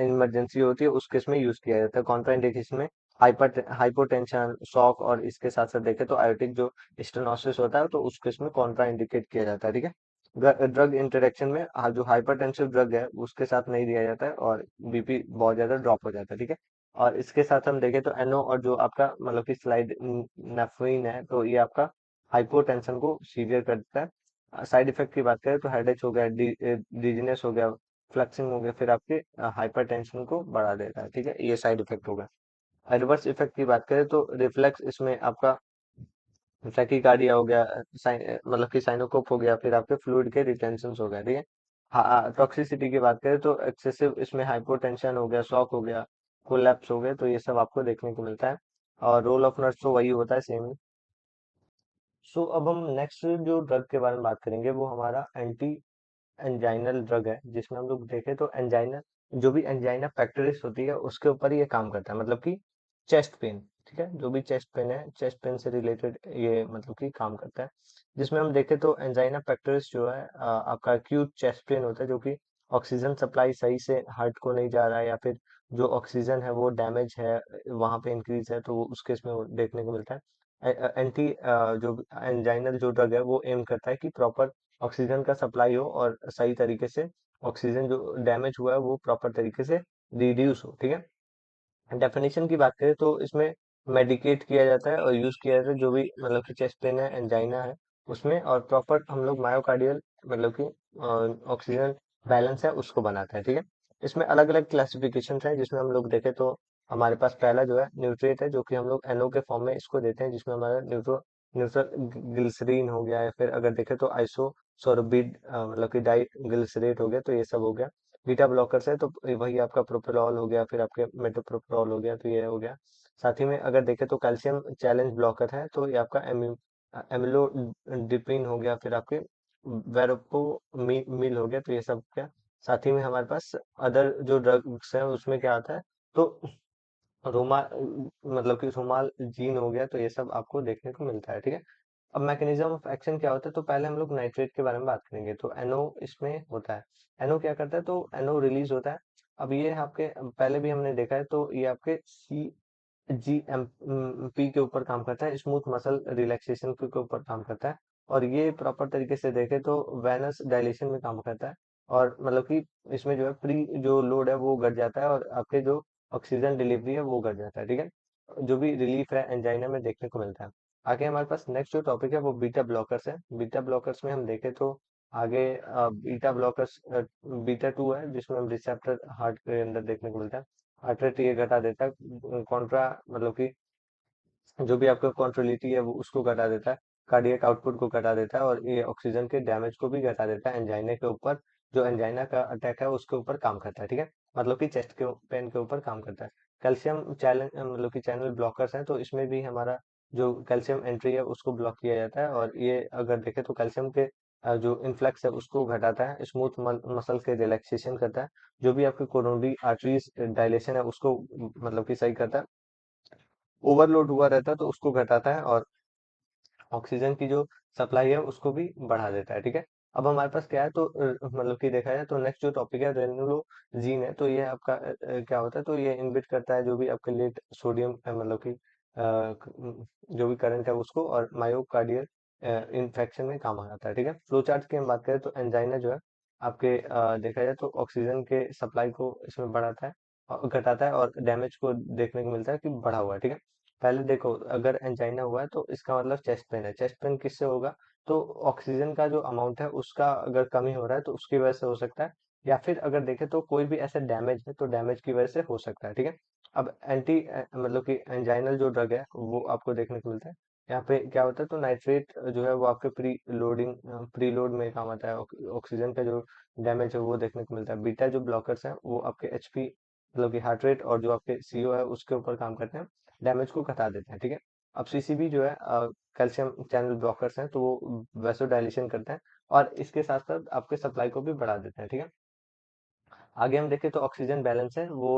Speaker 1: इमरजेंसी होती है उस केस में यूज किया जाता है। कॉन्ट्राइंडिकेशन में हाइपोटेंशन, शॉक, और इसके साथ साथ देखें तो आयोटिक जो स्टेनोसिस होता है तो उस केस में कॉन्ट्रा इंडिकेट किया जाता है, ठीक है। ड्रग इंटरेक्शन में जो हाइपरटेंसिव ड्रग है उसके साथ नहीं दिया जाता है, और बीपी बहुत ज्यादा ड्रॉप हो जाता है, ठीक है। और इसके साथ हम देखें तो एनओ और जो आपका मतलब कि स्लाइड नेफ्रिन है, तो ये आपका हाइपोटेंशन को सीवियर कर देता है। साइड इफेक्ट की बात करें तो हेडेक हो गया, डिजीनेस हो गया, फ्लक्सिंग हो गया, फिर आपके हाइपरटेंशन को बढ़ा देता है, ठीक है। ये साइड इफेक्ट हो गया। एडवर्स इफेक्ट की बात करें तो रिफ्लेक्स इसमें आपका टैकीकार्डिया हो गया, मतलब कि साइनोकोप हो गया, फिर आपके फ्लूइड के रिटेंशन हो गया, ठीक है। हाँ, टॉक्सिसिटी की बात करें तो एक्सेसिव इसमें हाइपोटेंशन हो गया, शॉक हो गया, कोलैप्स हो गए, तो ये सब आपको देखने को मिलता है। और रोल ऑफ नर्स तो वही होता है, सेम ही। सो अब हम नेक्स्ट जो ड्रग के बारे में बात करेंगे वो हमारा एंटी एंजाइनल ड्रग है, जिसमें हम लोग देखें तो एंजाइना, जो भी एंजाइना पेक्टोरिस होती है उसके ऊपर ये काम करता है, मतलब कि चेस्ट पेन, ठीक है। जो भी चेस्ट पेन है, चेस्ट पेन से रिलेटेड ये मतलब कि काम करता है। जिसमें हम देखें तो एंजाइना पेक्टोरिस जो है आपका एक्यूट चेस्ट पेन होता है, जो कि ऑक्सीजन सप्लाई सही से हार्ट को नहीं जा रहा है, या फिर जो ऑक्सीजन है वो डैमेज है, वहां पे इंक्रीज है, तो उस केस में वो देखने को मिलता है। एंटी जो एंजाइनल जो ड्रग है वो एम करता है कि प्रॉपर ऑक्सीजन का सप्लाई हो, और सही तरीके से ऑक्सीजन जो डैमेज हुआ है वो प्रॉपर तरीके से रिड्यूस हो, ठीक है। डेफिनेशन की बात करें तो इसमें मेडिकेट किया जाता है और यूज किया जाता है जो भी मतलब कि चेस्ट पेन है, एंजाइना है उसमें, और प्रॉपर हम लोग मायोकार्डियल मतलब कि ऑक्सीजन बैलेंस है उसको बनाते हैं, ठीक है। इसमें अलग अलग क्लासिफिकेशन है, जिसमें हम लोग देखें तो हमारे पास पहला जो है न्यूट्रिएट है, जो कि हम लोग एनओ के फॉर्म में इसको देते हैं, जिसमें हमारा न्यूट्रल ग्लिसरीन हो गया है, फिर अगर देखें तो आइसो सोरबिड मतलब कि डाई ग्लिसरेट हो गया, तो ये सब हो गया। बीटा ब्लॉकर्स है, तो वही आपका प्रोप्रानोल हो गया, फिर आपके मेटोप्रोप्रानोल हो गया, तो ये हो गया। साथ ही में अगर देखें तो कैल्शियम चैलेंज ब्लॉकर है, तो ये आपका एमिलोडिपिन हो गया, फिर आपके वेरोपोमिल हो गया, तो ये सब क्या। साथ ही में हमारे पास अदर जो ड्रग्स है उसमें क्या आता है, तो रोमा मतलब कि रोमाल जीन हो गया, तो ये सब आपको देखने को मिलता है, ठीक है। अब मैकेनिज्म ऑफ एक्शन क्या होता है, तो पहले हम लोग नाइट्रेट के बारे में बात करेंगे। तो एनओ इसमें होता है, एनओ क्या करता है, तो एनओ रिलीज होता है। अब ये आपके पहले भी हमने देखा है, तो ये आपके सी जी एम पी के ऊपर काम करता है, स्मूथ मसल रिलैक्सेशन के ऊपर काम करता है। और ये प्रॉपर तरीके से देखे तो वेनस डायलेशन में काम करता है, और मतलब कि इसमें जो है फ्री जो लोड है वो घट जाता है, और आपके जो ऑक्सीजन डिलीवरी है वो घट जाता है, ठीक है। जो भी रिलीफ है एंजाइना में देखने को मिलता है। आगे हमारे पास नेक्स्ट जो टॉपिक है वो बीटा ब्लॉकर्स है। बीटा ब्लॉकर्स में हम देखें तो आगे बीटा ब्लॉकर्स बीटा टू है, जिसमें हम रिसेप्टर हार्ट के अंदर देखने को मिलता है। हार्ट रेट ये घटा देता है, कॉन्ट्रा मतलब कि जो भी आपका कॉन्ट्रेलिटी है वो उसको घटा देता है। कार्डियक आउटपुट को घटा देता है और ये ऑक्सीजन के डैमेज को भी घटा देता है एंजाइना के ऊपर। जो एंजाइना का अटैक है उसके ऊपर काम करता है, ठीक है, मतलब कि चेस्ट के पेन के ऊपर काम करता है। कैल्शियम चैलेंज मतलब कि चैनल ब्लॉकर्स हैं, तो इसमें भी हमारा जो कैल्शियम एंट्री है उसको ब्लॉक किया जाता है, और ये अगर देखें तो कैल्शियम के जो इन्फ्लक्स है उसको घटाता है, स्मूथ मसल के रिलैक्सेशन करता है, जो भी आपके कोरोनरी आर्टरीज डायलेशन है उसको मतलब कि सही करता है, ओवरलोड हुआ रहता है तो उसको घटाता है, और ऑक्सीजन की जो सप्लाई है उसको भी बढ़ा देता है, ठीक है। अब हमारे पास क्या है, तो मतलब कि देखा जाए तो नेक्स्ट जो टॉपिक है रेनुलोजीन है, तो ये आपका क्या होता है, तो ये इनहिबिट करता है जो भी आपके लेट सोडियम मतलब कि जो भी करंट है उसको, और मायोकार्डियल इन्फेक्शन में काम आ जाता है, ठीक है। फ्लो चार्ट की हम बात करें तो एंजाइना जो है आपके देखा जाए तो ऑक्सीजन के सप्लाई को इसमें बढ़ाता है और घटाता है, और डैमेज को देखने को मिलता है कि बढ़ा हुआ है, ठीक है। पहले देखो, अगर एंजाइना हुआ है तो इसका मतलब चेस्ट पेन है। चेस्ट पेन किससे होगा, तो ऑक्सीजन का जो अमाउंट है उसका अगर कमी हो रहा है तो उसकी वजह से हो सकता है, या फिर अगर देखें तो कोई भी ऐसा डैमेज है तो डैमेज की वजह से हो सकता है, ठीक है। अब मतलब कि एंजाइनल जो ड्रग है वो आपको देखने को मिलता है, यहाँ पे क्या होता है, तो नाइट्रेट जो है वो आपके प्री लोड में काम आता है, ऑक्सीजन का जो डैमेज है वो देखने को मिलता है। बीटा जो ब्लॉकर्स हैं वो आपके एचपी मतलब कि हार्ट रेट और जो आपके सीओ है उसके ऊपर काम करते हैं, डैमेज को घटा देते हैं, ठीक है। अब सीसीबी जो है कैल्शियम चैनल ब्लॉकर्स हैं, तो वो वैसोडाइलेशन करते हैं और इसके साथ साथ आपके सप्लाई को भी बढ़ा देते हैं, ठीक है। आगे हम देखें तो ऑक्सीजन बैलेंस है वो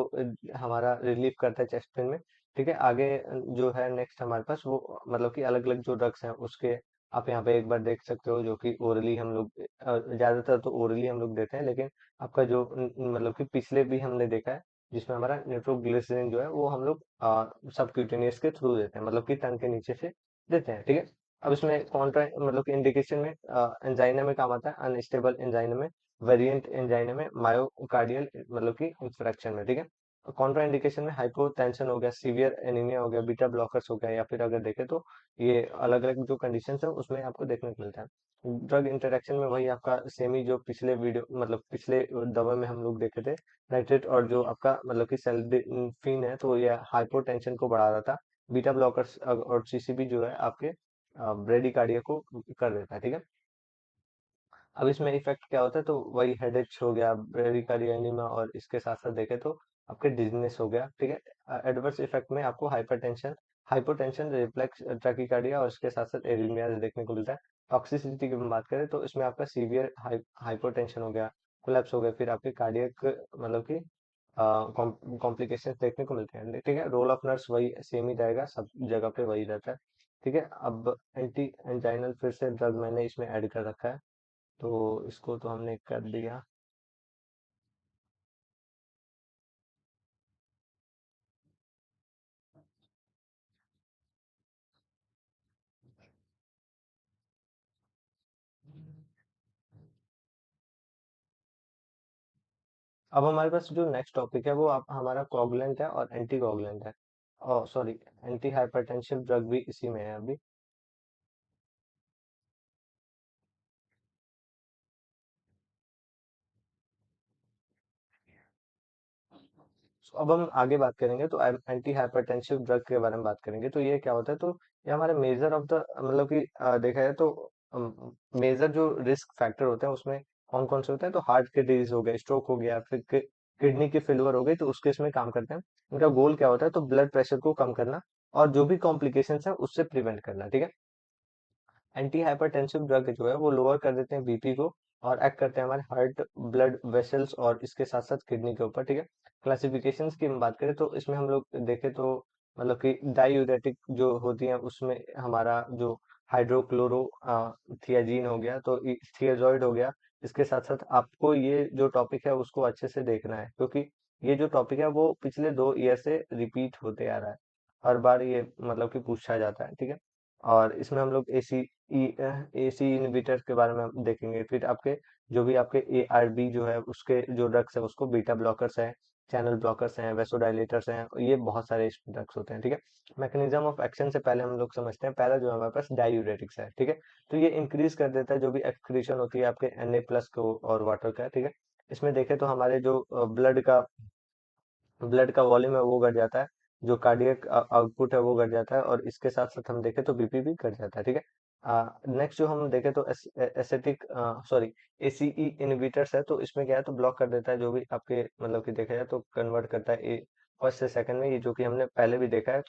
Speaker 1: हमारा रिलीफ करता है चेस्ट पेन में, ठीक है। आगे जो है नेक्स्ट हमारे पास वो मतलब कि अलग अलग जो ड्रग्स हैं उसके आप यहाँ पे एक बार देख सकते हो, जो कि ओरली हम लोग ज्यादातर तो ओरली हम लोग देते हैं, लेकिन आपका जो मतलब कि पिछले भी हमने देखा है जिसमें हमारा निट्रोग्लिसरीन जो है वो हम लोग सबक्यूटेनियस के थ्रू देते हैं, मतलब कि टंग के नीचे से देते हैं, ठीक है। अब इसमें कॉन्ट्रा मतलब कि इंडिकेशन में एंजाइना में काम आता है, अनस्टेबल एंजाइना में, वेरिएंट एंजाइना में, मायोकार्डियल मतलब कि इंफ्रैक्शन में, ठीक है। कॉन्ट्रा इंडिकेशन में हाइपोटेंशन हो गया, सीवियर एनीमिया हो गया, बीटा ब्लॉकर्स हो गया, या फिर अगर देखें तो ये अलग अलग जो कंडीशंस है उसमें आपको देखने को मिलता है। ड्रग इंटरेक्शन में वही आपका सेमी जो पिछले वीडियो मतलब पिछले दवा में हम लोग देखे थे, नाइट्रेट और जो आपका मतलब कि सेल्डिफिन है, तो ये हाइपोटेंशन को बढ़ा रहा था। बीटा ब्लॉकर्स और सीसीबी जो है आपके ब्रेडिकार्डिया को कर देता है, ठीक है। अब इसमें इफेक्ट क्या होता है, तो वही हेडेक हो गया, ब्रेडिकार्डिया एनीमिया, और इसके साथ साथ देखें तो आपके डिजीनेस हो गया, ठीक है। एडवर्स इफेक्ट में आपको हाइपरटेंशन, हाइपोटेंशन, रिफ्लेक्स टैकीकार्डिया और इसके साथ साथ एरिथमिया देखने को मिलता है। टॉक्सिसिटी की हम बात करें तो इसमें आपका सीवियर हाइपोटेंशन हो गया, कोलैप्स हो गया, फिर आपके कार्डियक मतलब कि कॉम्प्लिकेशंस देखने को मिलते हैं, ठीक है। रोल ऑफ नर्स वही सेम ही रहेगा, सब जगह पे वही रहता है, ठीक है। अब एंटी एंजाइनल फिर से ड्रग मैंने इसमें ऐड कर रखा है, तो इसको तो हमने कर दिया। अब हमारे पास जो नेक्स्ट टॉपिक है वो आप हमारा कोगुलेंट है और एंटी कोगुलेंट है, ओ सॉरी, एंटी हाइपरटेंसिव ड्रग भी इसी में है अभी। अब हम आगे बात करेंगे तो एंटी हाइपरटेंसिव ड्रग के बारे में बात करेंगे, तो ये क्या होता है, तो ये हमारे मेजर ऑफ द मतलब कि देखा जाए तो मेजर जो रिस्क फैक्टर होते हैं उसमें कौन कौन से होते हैं, तो हार्ट के डिजीज हो गए, स्ट्रोक हो गया, फिर किडनी की फेलियर हो गई, तो उसके इसमें काम करते हैं। उनका गोल क्या होता है, तो ब्लड प्रेशर को कम करना और जो भी कॉम्प्लिकेशंस है उससे प्रिवेंट करना, ठीक है। एंटी हाइपरटेंसिव ड्रग जो है वो लोअर कर देते हैं बीपी को और एक्ट करते हैं हमारे हार्ट ब्लड वेसल्स और इसके साथ साथ किडनी के ऊपर, ठीक है। क्लासिफिकेशंस की हम बात करें तो इसमें हम लोग देखें तो मतलब कि डायूरेटिक जो होती है उसमें हमारा जो हाइड्रोक्लोरो थियाजीन हो गया, तो थियाजॉइड हो गया। इसके साथ साथ आपको ये जो टॉपिक है उसको अच्छे से देखना है, क्योंकि ये जो टॉपिक है वो पिछले 2 ईयर से रिपीट होते आ रहा है, हर बार ये मतलब कि पूछा जाता है, ठीक है। और इसमें हम लोग एसी इनहिबिटर के बारे में हम देखेंगे, फिर आपके जो भी आपके ARB जो है उसके जो ड्रग्स है उसको बीटा ब्लॉकर्स है, चैनल ब्लॉकर्स हैं, वेसोडाइलेटर्स हैं, ये बहुत सारे ड्रग्स होते हैं, ठीक है। मैकेनिज्म ऑफ एक्शन से पहले हम लोग समझते हैं, पहला जो है हमारे पास डायूरेटिक्स है, ठीक है। तो ये इंक्रीज कर देता है जो भी एक्सक्रीशन होती है आपके Na+ को और वाटर का, ठीक है। इसमें देखें तो हमारे जो ब्लड का वॉल्यूम है वो घट जाता है, जो कार्डियक आउटपुट है वो घट जाता है, और इसके साथ साथ हम देखें तो बीपी भी घट जाता है, ठीक है। नेक्स्ट जो हम देखें तो एसेटिक सॉरी एसीई इनहिबिटर्स है, तो इसमें क्या है, तो ब्लॉक कर देता है जो भी आपके मतलब कि देखा जाए तो कन्वर्ट करता है फर्स्ट से सेकंड में, ये जो कि हमने पहले भी देखा है।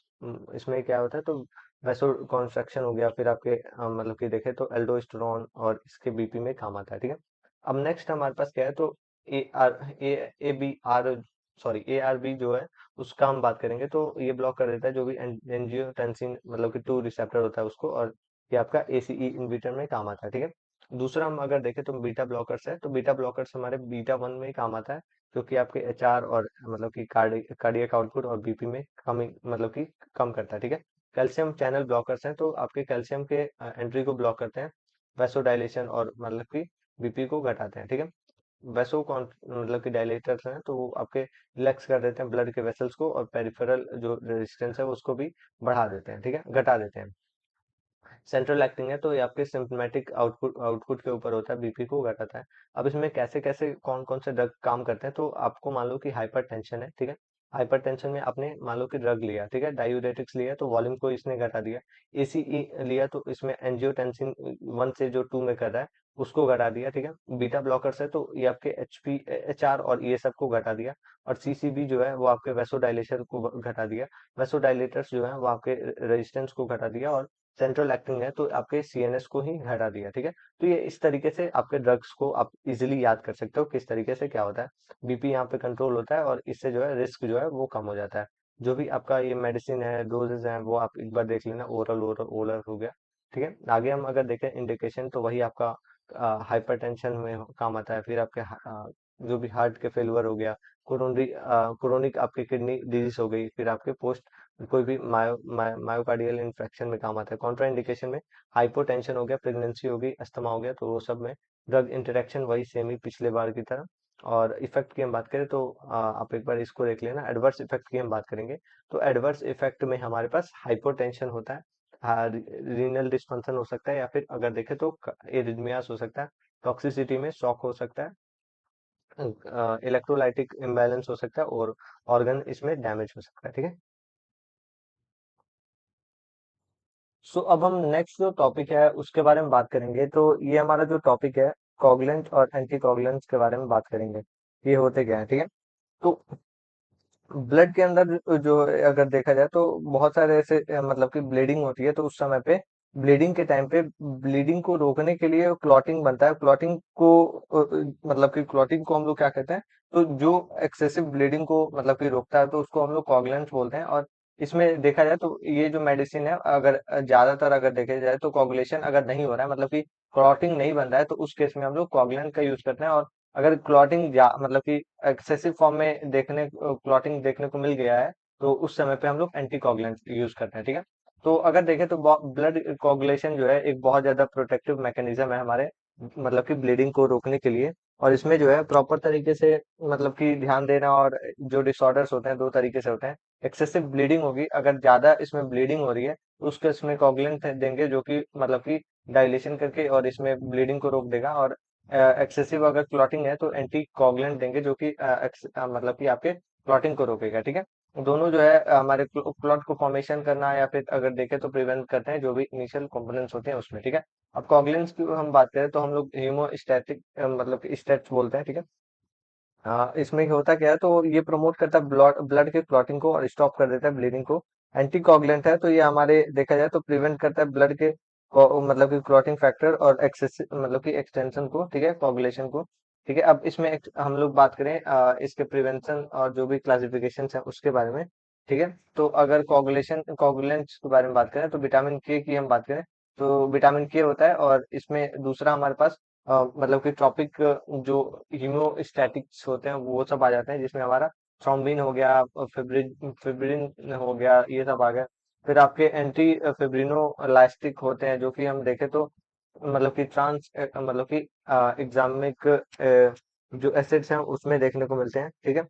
Speaker 1: इसमें क्या होता है, तो वैसो कॉन्स्ट्रक्शन हो गया, फिर आपके मतलब कि देखे तो एल्डोस्टेरोन और इसके बीपी में काम आता है, ठीक है। अब नेक्स्ट हमारे पास क्या है, तो A B R sorry A R B जो है उसका हम बात करेंगे, तो ये ब्लॉक कर देता है जो भी एंजियोटेंसिन मतलब कि 2 रिसेप्टर होता है उसको, और ये आपका एसीई इनहिबिटर में काम आता है, ठीक है। दूसरा हम अगर देखें तो बीटा ब्लॉकर्स है, तो बीटा ब्लॉकर्स हमारे बीटा 1 में ही काम आता है, जो कि आपके एचआर और मतलब कि कार्डियक आउटपुट और बीपी में कमी मतलब कि कम करता है, ठीक है। कैल्शियम चैनल ब्लॉकर्स हैं, तो आपके कैल्शियम के एंट्री को ब्लॉक करते हैं, वैसोडाइलेशन और मतलब कि बीपी को घटाते हैं, ठीक है। वैसो कौन मतलब कि डायलेटर्स हैं, तो वो आपके रिलैक्स कर देते हैं ब्लड के वेसल्स को, और पेरिफेरल जो रेजिस्टेंस है उसको भी बढ़ा देते हैं, ठीक है, घटा देते हैं। सेंट्रल एक्टिंग है, तो ये आपके सिम्पथेटिक आउटपुट आउटपुट के ऊपर होता है, बीपी को घटाता है। अब इसमें कैसे कैसे कौन कौन से ड्रग काम करते हैं, तो आपको मान लो कि हाइपर टेंशन है, ठीक है। हाइपर टेंशन में आपने मान लो कि ड्रग लिया, ठीक है, डायूरेटिक्स लिया, तो वॉल्यूम को इसने घटा दिया। एसीई लिया, तो इसमें एंजियोटेंसिन 1 से जो 2 में कर रहा है उसको घटा दिया, ठीक है। बीटा ब्लॉकर्स है, तो ये आपके एचआर और ये सब को घटा दिया। और सीसीबी जो है वो आपके वैसोडाइलेशन को घटा दिया। वैसोडाइलेटर्स जो है वो आपके रेजिस्टेंस को घटा दिया, और सेंट्रल एक्टिंग है, तो आपके सीएनएस को ही हटा दिया, ठीक है। तो ये इस तरीके से आपके ड्रग्स को आप इजीली याद कर सकते हो, किस तरीके से क्या होता है। बीपी यहाँ पे कंट्रोल होता है, और इससे जो है रिस्क जो है वो कम हो जाता है। जो भी आपका ये मेडिसिन है, डोजेज है, वो आप एक बार देख लेना, ओरल ओरल ओरल हो गया, ठीक है। आगे हम अगर देखें इंडिकेशन, तो वही आपका हाइपरटेंशन में काम आता है, फिर आपके जो भी हार्ट के फेलियर हो गया, कोरोनरी क्रोनिक आपकी किडनी डिजीज हो गई, फिर आपके पोस्ट कोई भी मायोकार्डियल इन्फेक्शन में काम आता है। कॉन्ट्रा इंडिकेशन में हाइपोटेंशन हो गया, प्रेगनेंसी हो गई, अस्थमा हो गया, तो वो सब में ड्रग इंटरेक्शन वही सेम ही पिछले बार की तरह। और इफेक्ट की हम बात करें, तो आप एक बार इसको देख लेना, एडवर्स इफेक्ट की हम बात करेंगे। तो एडवर्स इफेक्ट में हमारे पास हाइपोटेंशन होता है, रीनल डिस्फंक्शन हो सकता है, या फिर अगर देखें तो एरिथमियास हो सकता है, टॉक्सिसिटी में शॉक हो सकता है, इलेक्ट्रोलाइटिक इम्बैलेंस हो सकता है, और ऑर्गन इसमें डैमेज हो सकता है, ठीक है। सो अब हम नेक्स्ट जो टॉपिक है उसके बारे में बात करेंगे, तो ये हमारा जो टॉपिक है, कोगुलेंट और एंटी कोगुलेंट्स के बारे में बात करेंगे, ये होते क्या है, ठीक है। तो ब्लड के अंदर जो अगर देखा जाए तो बहुत सारे ऐसे मतलब कि ब्लीडिंग होती है, तो उस समय पे ब्लीडिंग के टाइम पे ब्लीडिंग को रोकने के लिए क्लॉटिंग बनता है। क्लॉटिंग को मतलब कि क्लॉटिंग को हम लोग क्या कहते हैं, तो जो एक्सेसिव ब्लीडिंग को मतलब कि रोकता है, तो उसको हम लोग कोगुलेंट्स बोलते हैं। और इसमें देखा जाए तो ये जो मेडिसिन है, अगर ज्यादातर अगर देखे जाए तो कोगुलेशन अगर नहीं हो रहा है, मतलब कि क्लॉटिंग नहीं बन रहा है, तो उस केस में हम लोग कोगुलेंट का यूज करते हैं। और अगर क्लॉटिंग मतलब कि एक्सेसिव फॉर्म में क्लॉटिंग देखने को मिल गया है, तो उस समय पे हम लोग एंटीकोगुलेंट यूज करते हैं, ठीक है। तो अगर देखें तो ब्लड कोगुलेशन जो है एक बहुत ज्यादा प्रोटेक्टिव मैकेनिज्म है हमारे मतलब कि ब्लीडिंग को रोकने के लिए। और इसमें जो है प्रॉपर तरीके से मतलब कि ध्यान देना, और जो डिसऑर्डर्स होते हैं दो तरीके से होते हैं। एक्सेसिव ब्लीडिंग होगी, अगर ज्यादा इसमें ब्लीडिंग हो रही है, तो उसके इसमें कोगुलेंट देंगे जो कि मतलब कि डायलेशन करके और इसमें ब्लीडिंग को रोक देगा। और एक्सेसिव अगर क्लॉटिंग है, तो एंटी कोगुलेंट देंगे जो कि मतलब कि आपके क्लॉटिंग को रोकेगा, ठीक है। दोनों जो है हमारे क्लॉट को फॉर्मेशन करना, या फिर अगर देखें तो प्रिवेंट करते हैं जो भी इनिशियल कंपोनेंट्स होते हैं उसमें, ठीक है। अब कोगुलेंट्स की हम बात करें, तो हम लोग हीमोस्टैटिक मतलब स्टेट्स बोलते हैं, ठीक है। इसमें होता क्या है, तो ये प्रमोट करता है ब्लड ब्लड के क्लॉटिंग को, और स्टॉप कर देता है ब्लीडिंग को। एंटी कोगुलेंट है, तो ये हमारे देखा जाए तो प्रिवेंट करता है ब्लड के मतलब कि क्लॉटिंग फैक्टर और एक्सेस मतलब कि एक्सटेंशन को, ठीक है, कोगुलेशन को, ठीक है। अब इसमें हम लोग बात करें इसके प्रिवेंशन और जो भी क्लासिफिकेशन है उसके बारे में, ठीक है। तो अगर कोगुलेशन कोगुलेंट्स के बारे में बात करें, तो विटामिन के की हम बात करें, तो विटामिन के होता है। और इसमें दूसरा हमारे पास मतलब कि टॉपिक जो हीमोस्टैटिक्स होते हैं वो सब आ जाते हैं, जिसमें हमारा थ्रोम्बिन हो गया, फिब्रिन फिब्रिन हो गया, ये सब आ गया। फिर आपके एंटी फिब्रिनोलास्टिक होते हैं, जो कि हम देखें तो मतलब कि ट्रांस मतलब कि एग्जामिक जो एसिड्स हैं उसमें देखने को मिलते हैं, ठीक है।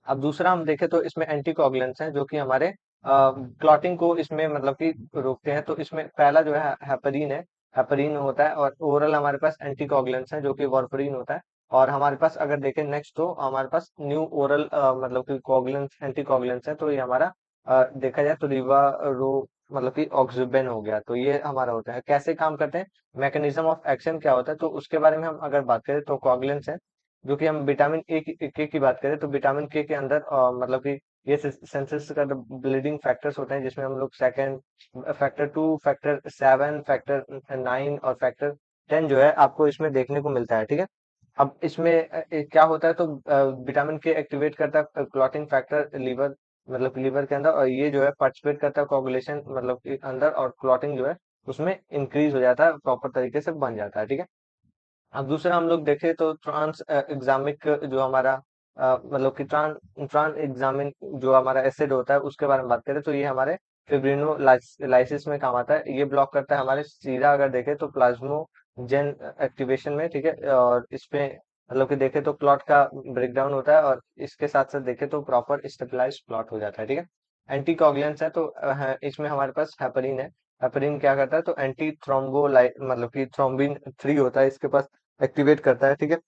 Speaker 1: अब दूसरा हम देखें तो इसमें एंटीकोगुलेंट्स हैं जो कि हमारे क्लॉटिंग को इसमें मतलब कि रोकते हैं। तो इसमें पहला जो है हेपरीन है, हेपरीन होता है। और ओरल हमारे पास एंटीकोगुलेंट्स हैं जो कि वार्फरीन होता है। और हमारे पास अगर देखें नेक्स्ट, तो हमारे पास न्यू ओरल मतलब कि कोगुलेंट्स एंटीकोगुलेंट्स है, तो ये हमारा देखा जाए तो रिवारोप्रान मतलब कि ऑक्सीजन हो गया, तो ये हमारा होता है। कैसे काम करते हैं, मैकेनिज्म ऑफ एक्शन क्या होता है, तो उसके बारे में हम अगर बात करें तो कोआगुलेंस है। जो कि हम विटामिन के की बात करें तो विटामिन के अंदर मतलब कि ये सेंसेस का ब्लीडिंग फैक्टर्स होते हैं, जिसमें हम लोग सेकंड फैक्टर 2, फैक्टर 7, फैक्टर 9 और फैक्टर 10 जो है आपको इसमें देखने को मिलता है, ठीक है। अब इसमें क्या होता है, तो विटामिन के एक्टिवेट करता है क्लॉटिंग फैक्टर लीवर, मतलब कि लीवर के अंदर, और ये जो है पार्टिसिपेट करता है कोगुलेशन मतलब कि अंदर, और क्लॉटिंग जो है उसमें इंक्रीज हो जाता है, प्रॉपर तरीके से बन जाता है, ठीक है। अब दूसरा हम लोग देखें तो ट्रांस एग्जामिक जो हमारा मतलब कि ट्रांस एग्जामिन जो हमारा एसिड होता है उसके बारे में बात करें तो ये हमारे फिब्रिनोलाइसिस में काम आता है। ये ब्लॉक करता है हमारे सीधा अगर देखें तो प्लाज्मोजेन एक्टिवेशन में, ठीक है। और इसमें मतलब कि देखें तो क्लॉट का ब्रेकडाउन होता है, और इसके साथ साथ देखें तो प्रॉपर स्टेबलाइज क्लॉट हो जाता है, ठीक है। एंटीकोगुलेंट्स है तो इसमें हमारे पास हेपरिन है। हेपरिन क्या करता है, तो एंटी थ्रोम्बोलाइट मतलब कि थ्रोम्बिन 3 होता है इसके पास, एक्टिवेट करता है, ठीक है।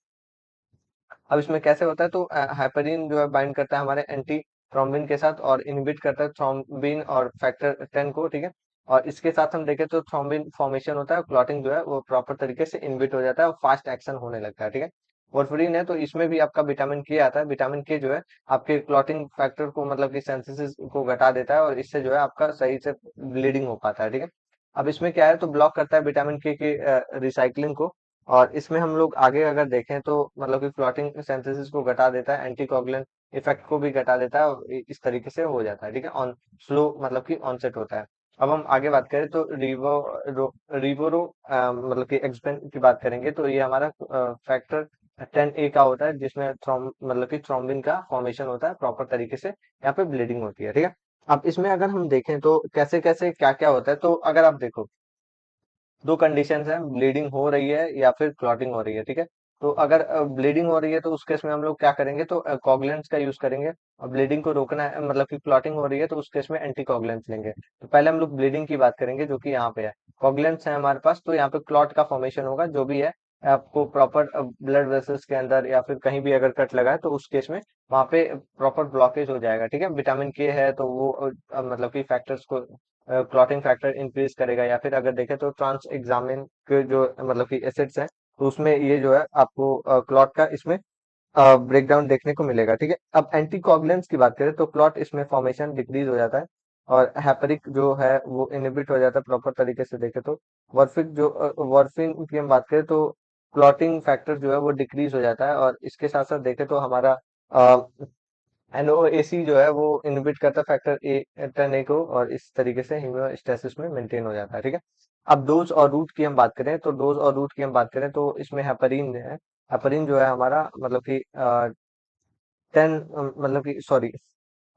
Speaker 1: अब इसमें कैसे होता है, तो हेपरिन जो है बाइंड करता है हमारे एंटी थ्रोम्बिन के साथ, और इनहिबिट करता है थ्रोम्बिन और फैक्टर 10 को, ठीक है। और इसके साथ हम देखें तो थ्रोम्बिन फॉर्मेशन होता है, क्लॉटिंग जो है वो प्रॉपर तरीके से इनहिबिट हो जाता है और फास्ट एक्शन होने लगता है, ठीक है। वॉरफरीन है तो इसमें भी आपका विटामिन के आता है। विटामिन के जो है आपके क्लॉटिंग फैक्टर को मतलब कि सेंसिस को घटा देता है, और इससे जो है आपका सही से ब्लीडिंग हो पाता है, ठीक है। अब इसमें क्या है, तो ब्लॉक करता है विटामिन के रिसाइकलिंग को, और इसमें हम लोग आगे अगर देखें तो मतलब कि क्लॉटिंग सिंथेसिस को घटा देता है, एंटीकोगुलेंट इफेक्ट को भी घटा देता है, और इस तरीके से हो जाता है, ठीक है। ऑन स्लो मतलब कि ऑनसेट होता है। अब हम आगे बात करें तो रिवोरो मतलब कि एक्सपेंट की बात करेंगे तो ये हमारा फैक्टर 10A का होता है, जिसमें मतलब कि थ्रोम्बिन का फॉर्मेशन होता है प्रॉपर तरीके से, यहाँ पे ब्लीडिंग होती है, ठीक है। अब इसमें अगर हम देखें तो कैसे कैसे क्या क्या होता है, तो अगर आप देखो दो कंडीशंस हैं, ब्लीडिंग हो रही है या फिर क्लॉटिंग हो रही है, ठीक है। तो अगर ब्लीडिंग हो रही है तो उस केस में हम लोग क्या करेंगे, तो कोगुलेंट्स का यूज करेंगे। और ब्लीडिंग को रोकना है मतलब कि क्लॉटिंग हो रही है तो उस केस में एंटी कोगुलेंट्स लेंगे। तो पहले हम लोग ब्लीडिंग की बात करेंगे, जो कि यहाँ पे है। कोगुलेंट्स है हमारे पास, तो यहाँ पे क्लॉट का फॉर्मेशन होगा, जो भी है आपको प्रॉपर ब्लड वेसल्स के अंदर या फिर कहीं भी अगर कट लगा है तो उस केस में वहां पे प्रॉपर ब्लॉकेज हो जाएगा, ठीक है। विटामिन के है तो वो मतलब कि फैक्टर्स को क्लॉटिंग फैक्टर इंक्रीज करेगा, या फिर अगर देखें तो ट्रांस एग्जामिन के जो मतलब कि एसिड्स हैं तो उसमें ये जो है आपको क्लॉट का इसमें ब्रेकडाउन देखने को मिलेगा, ठीक है। अब एंटीकोगुलेंट्स की बात करें तो क्लॉट इसमें फॉर्मेशन डिक्रीज हो जाता है, और हेपरिक जो है वो इनहिबिट हो जाता है प्रॉपर तरीके से देखें तो। वॉर्फिन की हम बात करें तो क्लॉटिंग फैक्टर जो है वो डिक्रीज हो जाता है, और इसके साथ साथ देखें तो हमारा एनओएसी जो है वो इनहिबिट करता है फैक्टर 10A को, और इस तरीके से होम्योस्टेसिस में मेंटेन हो जाता है, ठीक है। अब डोज और रूट की हम बात करें तो डोज और रूट की हम बात करें तो इसमें हेपरिन है। हेपरिन जो है हमारा मतलब कि 10 मतलब कि सॉरी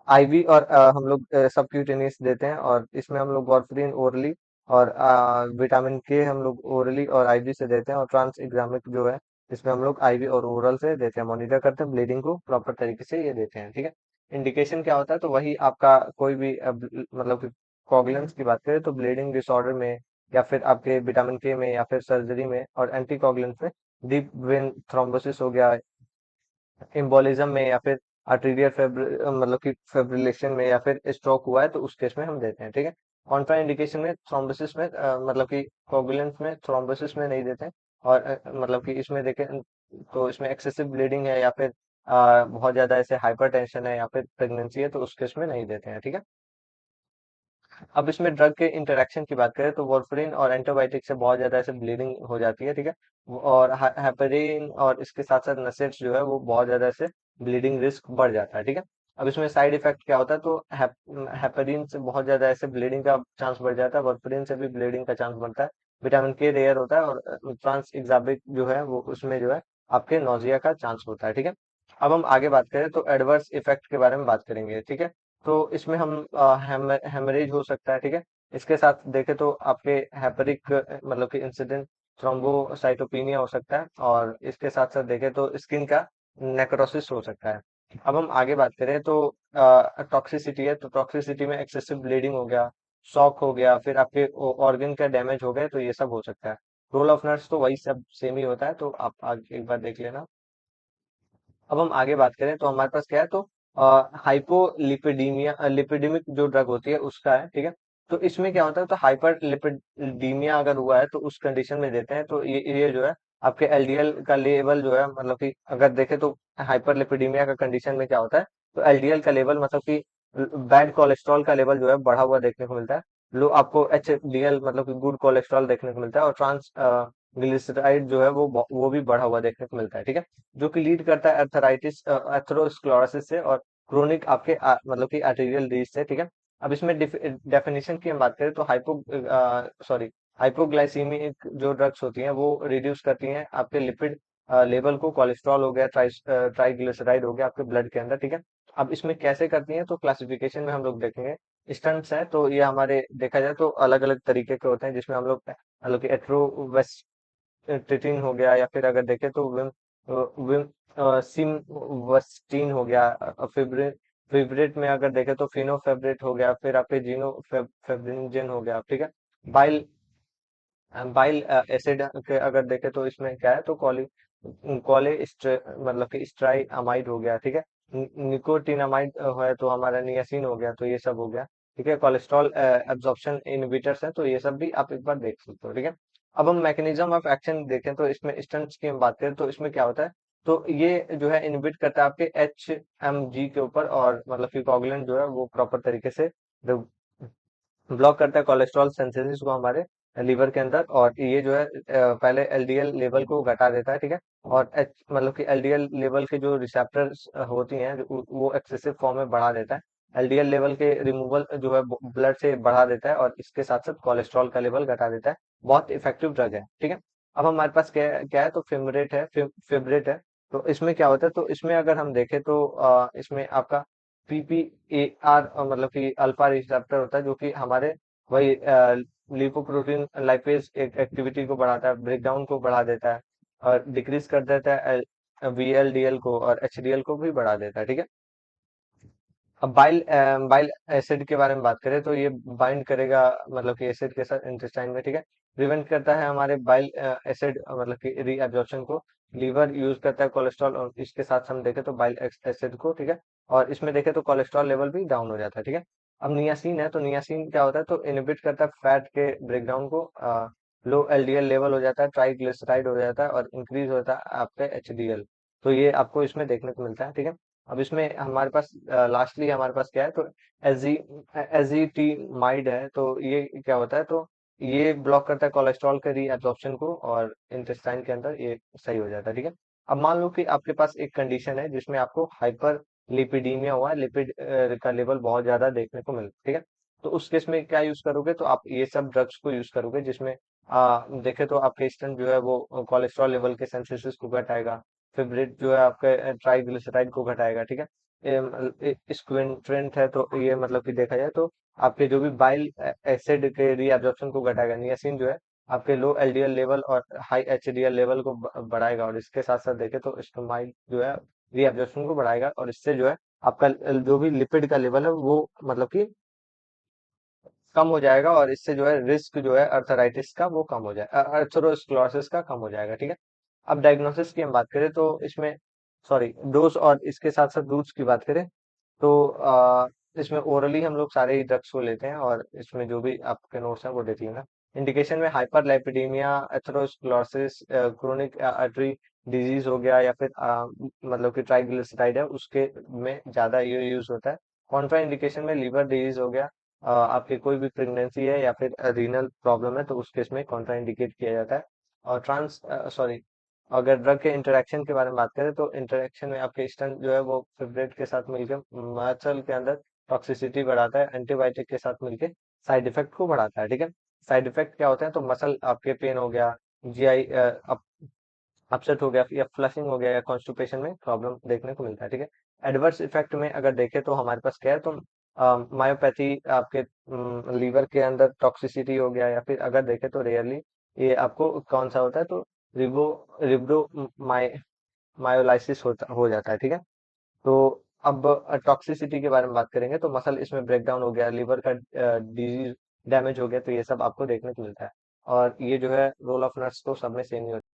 Speaker 1: आईवी और हम लोग सबक्यूटेनियस देते हैं, और इसमें हम लोग वार्फरिन ओरली और विटामिन के हम लोग ओरली और आईवी से देते हैं, और ट्रांस एग्जामिक जो है इसमें हम लोग आईवी और ओरल से देते हैं, मॉनिटर करते हैं ब्लीडिंग को प्रॉपर तरीके से ये देते हैं, ठीक है। इंडिकेशन क्या होता है, तो वही आपका कोई भी मतलब कि कोगुलेंट्स की बात करें तो ब्लीडिंग डिसऑर्डर में, या फिर आपके विटामिन के में, या फिर सर्जरी में, और एंटी कोगुलेंट्स में डीप वेन थ्रोम्बोसिस हो गया, एम्बोलिज्म में, या फिर आर्टीरियल मतलब कि फेब्रिलेशन में, या फिर स्ट्रोक हुआ है तो उस केस में हम देते हैं, ठीक है। कॉन्ट्रा इंडिकेशन में थ्रोम्बोसिस में मतलब कि कोगुलेंट्स में थ्रोम्बोसिस में नहीं देते हैं। और मतलब कि इसमें देखें तो इसमें एक्सेसिव ब्लीडिंग है, या फिर बहुत ज्यादा ऐसे हाइपरटेंशन है, या फिर प्रेगनेंसी है तो उस केस में नहीं देते हैं, ठीक है। अब इसमें ड्रग के इंटरेक्शन की बात करें तो वार्फरिन और एंटीबायोटिक से बहुत ज्यादा ऐसे ब्लीडिंग हो जाती है, ठीक है। और हेपरिन और इसके साथ साथ नसेट्स जो है वो बहुत ज्यादा ऐसे ब्लीडिंग रिस्क बढ़ जाता है, ठीक है। अब इसमें साइड इफेक्ट क्या होता है, तो हेपरिन से बहुत ज्यादा ऐसे ब्लीडिंग का चांस बढ़ जाता है, वार्फरिन से भी ब्लीडिंग का चांस बढ़ता है। विटामिन के रेयर होता है, और ट्रांस एग्जाबिक जो है वो उसमें जो है आपके नोजिया का चांस होता है, ठीक है। अब हम आगे बात करें तो एडवर्स इफेक्ट के बारे में बात करेंगे, ठीक है। तो इसमें हम हेमरेज हो सकता है, ठीक है। इसके साथ देखें तो आपके हेपरिक मतलब कि इंसिडेंट थ्रोम्बोसाइटोपिनिया हो सकता है, और इसके साथ साथ देखें तो स्किन का नेक्रोसिस हो सकता है। अब हम आगे बात करें तो टॉक्सिसिटी है, तो टॉक्सिसिटी में एक्सेसिव ब्लीडिंग हो गया, शॉक हो गया, फिर आपके ऑर्गन का डैमेज हो गया, तो ये सब हो सकता है। रोल ऑफ नर्स तो वही सब सेम ही होता है, तो आप आगे एक बार देख लेना। अब हम आगे बात करें तो हमारे पास क्या है, तो हाइपोलिपिडीमिया लिपिडेमिक जो ड्रग होती है उसका है, ठीक है। तो इसमें क्या होता है, तो हाइपर लिपिडीमिया अगर हुआ है तो उस कंडीशन में देते हैं, तो ये जो है आपके एलडीएल का लेवल जो है, मतलब कि अगर देखें तो हाइपर लिपिडीमिया का कंडीशन में क्या होता है, तो एलडीएल का लेवल मतलब कि बैड कोलेस्ट्रॉल का लेवल जो है बढ़ा हुआ देखने को मिलता है। लो आपको एचडीएल मतलब कि गुड कोलेस्ट्रॉल देखने को मिलता है, और ट्रांस ग्लिसराइड जो है वो भी बढ़ा हुआ देखने को मिलता है, ठीक है। जो कि लीड करता है एर्थराइटिस, एथेरोस्क्लेरोसिस से, और क्रोनिक आपके मतलब कि आर्टेरियल डिजीज से, ठीक है। अब इसमें डेफिनेशन की हम बात करें तो हाइपोग्लाइसीमिक जो ड्रग्स होती हैं वो रिड्यूस करती हैं आपके लिपिड लेवल को, कोलेस्ट्रॉल हो गया, ट्राइग्लिसराइड हो गया आपके ब्लड के अंदर, ठीक है। अब इसमें कैसे करती हैं, तो क्लासिफिकेशन में हम लोग देखेंगे। स्टंट्स है तो ये हमारे देखा जाए तो अलग अलग तरीके के होते हैं, जिसमें हम लोग मतलब कि एट्रोवेस्टिन हो गया, या फिर अगर देखें तो विम सिमवस्टिन हो गया, फिब्रिन फेवरेट में अगर देखें तो फिनोफेवरेट हो गया, फिर आपके जीनो फेब्रिनजेन हो गया, ठीक है। बाइल बाइल एसिड के अगर देखें तो इसमें क्या है, तो मतलब कि स्ट्राई अमाइड हो गया, ठीक है। निकोटिनामाइड है तो हमारा नियासिन हो गया, तो ये सब हो गया, ठीक है। कोलेस्ट्रॉल एब्जॉर्प्शन इनहिबिटर्स है, तो ये सब भी आप एक बार देख सकते हो, ठीक है। अब हम मैकेनिज्म ऑफ एक्शन देखें तो इसमें स्टंट्स की हम बात करें तो इसमें क्या होता है, तो ये जो है इनहिबिट करता है आपके HMG के ऊपर, और मतलब कि कोगुलेंट जो है वो प्रॉपर तरीके से ब्लॉक करता है कोलेस्ट्रॉल सिंथेसिस को हमारे लीवर के अंदर, और ये जो है पहले एलडीएल लेवल को घटा देता है, ठीक है। और मतलब कि एलडीएल लेवल के जो रिसेप्टर्स होती हैं वो एक्सेसिव फॉर्म में बढ़ा देता है। एलडीएल लेवल के रिमूवल जो है ब्लड से बढ़ा देता है, और इसके साथ साथ कोलेस्ट्रॉल का लेवल घटा देता है। बहुत इफेक्टिव ड्रग है, ठीक है। अब हमारे पास क्या क्या है, तो फिमरेट है। तो इसमें क्या होता है, तो इसमें अगर हम देखें तो इसमें आपका पीपीएआर मतलब कि अल्फा रिसेप्टर होता है, जो कि हमारे वही लिपोप्रोटीन लाइपेज एक्टिविटी को बढ़ाता है, ब्रेकडाउन को बढ़ा देता है, और डिक्रीज कर देता है वीएलडीएल को, और एचडीएल को भी बढ़ा देता है, ठीक है। अब बाइल एसिड के बारे में बात करें तो ये बाइंड करेगा मतलब कि एसिड के साथ इंटेस्टाइन में, ठीक है। प्रिवेंट करता है हमारे बाइल एसिड मतलब कि रीअब्जॉर्प्शन को। लीवर यूज करता है कोलेस्ट्रॉल, और इसके साथ हम देखें तो बाइल एसिड को, ठीक है। और इसमें देखें तो कोलेस्ट्रॉल लेवल भी डाउन हो जाता है, ठीक है। अब नियासिन है, तो नियासिन क्या होता है, तो इनहिबिट करता है फैट के ब्रेकडाउन को। लो एलडीएल लेवल हो जाता है, ट्राइग्लिसराइड हो जाता है, और इंक्रीज होता है आपका एचडीएल। तो ये आपको इसमें देखने को मिलता है, ठीक है। अब इसमें हमारे पास लास्टली हमारे पास क्या है, तो एजी एजीटीमाइड है, तो ये क्या होता है, तो ये ब्लॉक करता है कोलेस्ट्रॉल के रीअब्जॉर्प्शन को, और इंटेस्टाइन के अंदर ये सही हो जाता है, ठीक है। अब मान लो कि आपके पास एक कंडीशन है जिसमें आपको हाइपर लिपिडीमिया हुआ है, लिपिड का लेवल बहुत ज्यादा देखने को मिल, ठीक है। तो उस केस में क्या यूज करोगे, तो आप ये सब ड्रग्स को यूज करोगे, जिसमें देखे तो आपके स्टैंड जो है वो कोलेस्ट्रॉल लेवल के सेंसिटिव को घटाएगा। फिब्रिट जो है आपके ट्राइग्लिसराइड को घटाएगा, ठीक है। स्क्विंट्रेंट है, तो ये मतलब कि देखा जाए तो आपके जो भी बाइल एसिड के रीअब्जॉर्प्शन को घटाएगा। नियासिन जो है आपके लो एलडीएल लेवल और हाई एचडीएल लेवल को बढ़ाएगा, और इसके साथ साथ देखें तो स्टोमाइड जो है रीअब्जॉर्प्शन को बढ़ाएगा, और इससे जो है आपका जो भी लिपिड का लेवल है वो मतलब कि कम हो जाएगा, और इससे जो है रिस्क जो है अर्थराइटिस का वो कम हो जाएगा, अर्थरोस्क्लेरोसिस का कम हो जाएगा, ठीक है। अब डायग्नोसिस की हम बात करें तो इसमें सॉरी डोज और इसके साथ साथ रूट्स की बात करें तो इसमें ओरली हम लोग सारे ही ड्रग्स को लेते हैं, और इसमें जो भी आपके नोट्स हैं वो देख लेना। इंडिकेशन में hyperlipidaemia, atherosclerosis, chronic artery disease हो गया, या फिर मतलब कि ट्राइग्लिसराइड है उसके में ज्यादा ये यूज होता है। कॉन्ट्रा इंडिकेशन में लीवर डिजीज हो गया, आपकी कोई भी प्रेगनेंसी है या फिर रीनल प्रॉब्लम है तो उस केस में कॉन्ट्रा इंडिकेट किया जाता है। और सॉरी अगर ड्रग के इंटरेक्शन के बारे में बात करें तो इंटरेक्शन में आपके स्टंट जो है वो फिब्रेट के साथ मिलकर मसल के अंदर टॉक्सिसिटी बढ़ाता है, एंटीबायोटिक के साथ मिलकर साइड इफेक्ट को बढ़ाता है, ठीक है। साइड इफेक्ट क्या होते हैं, तो मसल आपके पेन हो गया, जीआई अपसेट हो गया, या फ्लशिंग हो गया, या कॉन्स्टिपेशन में प्रॉब्लम देखने को मिलता है, ठीक है। एडवर्स इफेक्ट में अगर देखें तो हमारे पास क्या है, तो मायोपैथी, आपके लीवर के अंदर टॉक्सिसिटी हो गया, या फिर अगर देखें तो रेयरली ये आपको कौन सा होता है, तो रिबो रिब्रो मायोलाइसिस होता हो जाता है, ठीक है। तो अब टॉक्सिसिटी के बारे में बात करेंगे तो मसल इसमें ब्रेकडाउन हो गया, लिवर का डिजीज डैमेज हो गया, तो ये सब आपको देखने को मिलता है। और ये जो है रोल ऑफ नर्स तो सब में सेम ही होता है।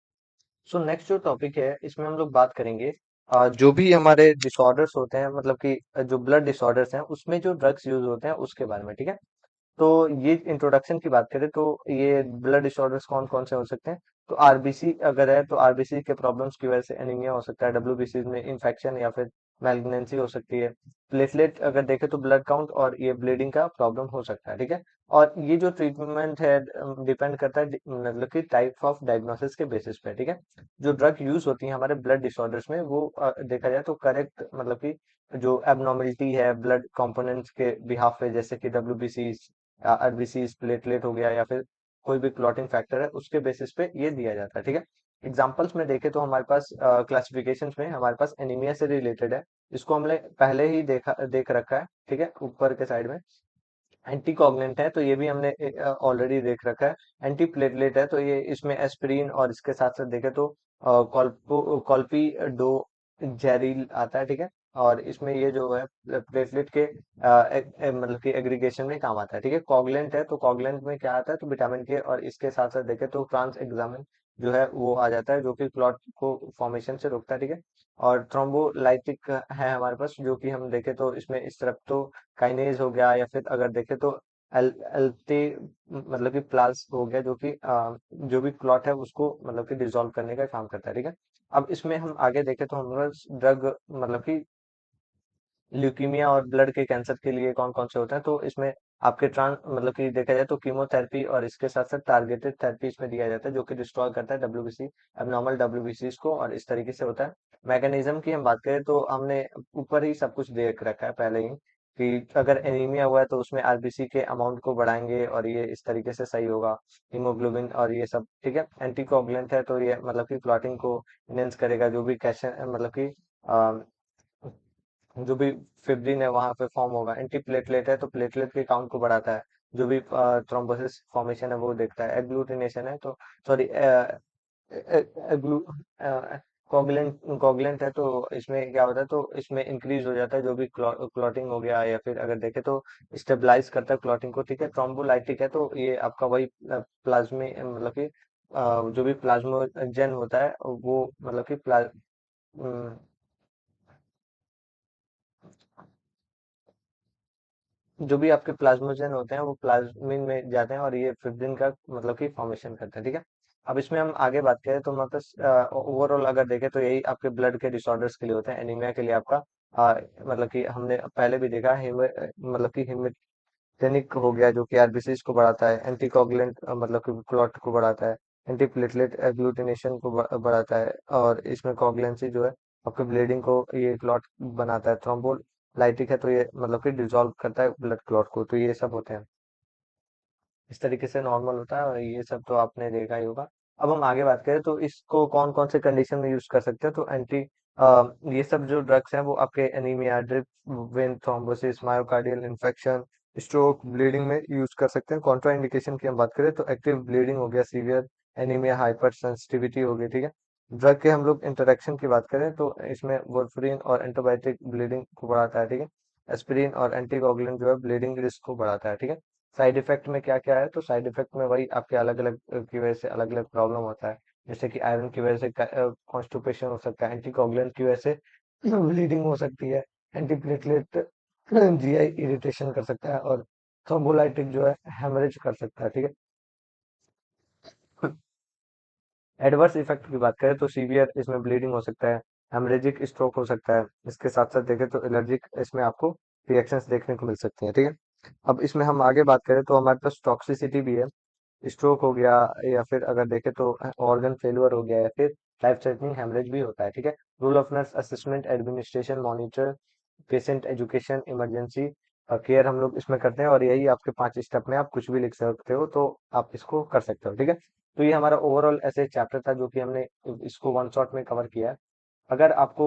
Speaker 1: सो नेक्स्ट जो टॉपिक है इसमें हम लोग बात करेंगे जो भी हमारे डिसऑर्डर्स होते हैं, मतलब कि जो ब्लड डिसऑर्डर्स हैं उसमें जो ड्रग्स यूज होते हैं उसके बारे में, ठीक है। तो ये इंट्रोडक्शन की बात करें तो ये ब्लड डिसऑर्डर्स कौन कौन से हो सकते हैं। तो आरबीसी अगर है तो आरबीसी के प्रॉब्लम्स की वजह से एनीमिया हो सकता है, डब्ल्यूबीसी में इन्फेक्शन या फिर मैलिग्नेंसी हो सकती है। प्लेटलेट अगर देखें तो ब्लड काउंट और ये ब्लीडिंग का प्रॉब्लम हो सकता है, ठीक है। और ये जो ट्रीटमेंट है डिपेंड करता है मतलब कि टाइप ऑफ डायग्नोसिस के बेसिस पे, ठीक है। जो ड्रग यूज होती है हमारे ब्लड डिसऑर्डर्स में वो देखा जाए तो करेक्ट मतलब कि जो एबनॉर्मलिटी है ब्लड कंपोनेंट्स के बिहाफ पे, जैसे कि डब्ल्यूबीसी, आरबीसी, प्लेटलेट हो गया या फिर कोई भी क्लॉटिंग फैक्टर है, उसके बेसिस पे ये दिया जाता है, ठीक है। एग्जाम्पल्स में देखें तो हमारे पास क्लासिफिकेशंस में हमारे पास एनीमिया से रिलेटेड है, इसको हमने पहले ही देख रखा है, ठीक है, ऊपर के साइड में। एंटी कोगुलेंट है तो ये भी हमने ऑलरेडी देख रखा है। एंटी प्लेटलेट है तो ये इसमें एस्पिरिन और इसके साथ साथ देखें तो कॉल्पी डो जेरिल आता है, ठीक है। और इसमें ये जो है प्लेटलेट के मतलब कि एग्रीगेशन में काम आता है, ठीक है। कोगुलेंट है तो कोगुलेंट में क्या आता है तो विटामिन के, और इसके साथ साथ देखें तो ट्रांस एग्जामिन जो है वो आ जाता है जो कि क्लॉट को फॉर्मेशन से रोकता है, ठीक है। और थ्रोम्बोलाइटिक है हमारे पास, जो कि हम देखें तो इसमें स्ट्रेप्टो काइनेज हो गया, या फिर अगर देखें तो एल एल्टे मतलब कि प्लास हो गया, जो कि जो भी क्लॉट है उसको मतलब कि डिसॉल्व करने का काम करता है, ठीक है। अब इसमें हम आगे देखें तो हमारे पास ड्रग मतलब कि ल्यूकीमिया और ब्लड के कैंसर के लिए कौन कौन से होते हैं। तो इसमें आपके ट्रांस मतलब कि देखा जाए तो कीमोथेरेपी और इसके साथ साथ टारगेटेड थेरेपी इसमें दिया जाता है, जो कि डिस्ट्रॉय करता है डब्ल्यूबीसी, एबनॉर्मल डब्ल्यूबीसी को, और इस तरीके से होता है। मैकेनिज्म की हम बात करें तो हमने ऊपर ही सब कुछ देख रखा है पहले ही, कि अगर एनीमिया हुआ है तो उसमें आरबीसी के अमाउंट को बढ़ाएंगे और ये इस तरीके से सही होगा, हीमोग्लोबिन और ये सब, ठीक है। एंटीकोगुलेंट है तो ये मतलब कि क्लॉटिंग को इनहेंस करेगा, जो भी कैशन मतलब कि जो भी फिब्रिन है वहां पे फॉर्म होगा। एंटी प्लेटलेट है तो प्लेटलेट के काउंट को बढ़ाता है, जो भी थ्रोम्बोसिस फॉर्मेशन है वो देखता है। एग्लूटिनेशन है तो सॉरी एग्लू कोगुलेंट कोगुलेंट है तो इसमें क्या होता है तो इसमें इंक्रीज हो जाता है जो भी क्लॉटिंग हो गया, या फिर अगर देखें तो स्टेबलाइज करता है क्लॉटिंग को, ठीक है। थ्रोम्बोलाइटिक है तो ये आपका वही प्लाज्मी मतलब कि जो भी प्लाज्मोजन होता है वो मतलब कि जो भी आपके प्लाज्मोजन होते हैं वो प्लाज्मिन में जाते हैं और ये फिब्रिन का मतलब कि फॉर्मेशन करते हैं, ठीक है। अब इसमें हम आगे बात करें तो मतलब ओवरऑल अगर देखें तो यही आपके ब्लड के डिसऑर्डर्स के लिए होते हैं। एनीमिया के लिए आपका मतलब कि हमने पहले भी देखा है मतलब कि टेनिक हो गया, जो कि आरबीसीज को बढ़ाता है। एंटीकोगुलेंट मतलब कि क्लॉट को बढ़ाता है। एंटी प्लेटलेट एग्लूटिनेशन को बढ़ाता है, और इसमें कोगुलेंसी जो है आपके ब्लीडिंग को ये क्लॉट बनाता है। थ्रोम्बोलाइटिक है तो ये मतलब कि डिसॉल्व करता है ब्लड क्लॉट को, तो ये सब होते हैं। इस तरीके से नॉर्मल होता है, और ये सब तो आपने देखा ही होगा। अब हम आगे बात करें तो इसको कौन कौन से कंडीशन में यूज कर सकते हैं। तो ये सब जो ड्रग्स हैं वो आपके anaemia, drip, vein thrombosis, myocardial infection, stroke, bleeding में यूज कर सकते हैं। कॉन्ट्रा इंडिकेशन की हम बात करें तो एक्टिव ब्लीडिंग हो गया, सीवियर एनीमिया, हाइपर सेंसिटिविटी हो गई, ठीक है। ड्रग के हम लोग इंटरेक्शन की बात करें तो इसमें वॉर्फरिन और एंटीबायोटिक ब्लीडिंग को बढ़ाता है, ठीक है। एस्पिरिन और एंटीकोगुलेंट जो है ब्लीडिंग रिस्क को बढ़ाता है, ठीक है। साइड इफेक्ट में क्या क्या है तो साइड इफेक्ट में वही आपके अलग अलग की वजह से अलग अलग प्रॉब्लम होता है। जैसे कि आयरन की वजह से कॉन्स्टिपेशन हो सकता है, एंटीकोगुलेंट की वजह से ब्लीडिंग हो सकती है, एंटीप्लेटलेट जीआई इरिटेशन कर सकता है, और थ्रोम्बोलाइटिक जो है हेमरेज कर सकता है, ठीक है। एडवर्स इफेक्ट की बात करें तो सीवियर इसमें ब्लीडिंग हो सकता है, हेमरेजिक स्ट्रोक हो सकता है। इसके साथ साथ देखें तो एलर्जिक इसमें आपको रिएक्शंस देखने को मिल सकती हैं, ठीक है। अब इसमें हम आगे बात करें तो हमारे पास टॉक्सिसिटी भी है। स्ट्रोक हो गया, या फिर अगर देखें तो ऑर्गन फेलियर हो गया, या फिर लाइफ थ्रेटनिंग हेमरेज भी होता है, ठीक है। Rule of nurse assessment, administration, monitor, patient education, emergency care हम लोग इसमें करते हैं, और यही आपके 5 स्टेप में आप कुछ भी लिख सकते हो तो आप इसको कर सकते हो, ठीक है। तो ये हमारा ओवरऑल ऐसे चैप्टर था जो कि हमने इसको वन शॉट में कवर किया है। अगर आपको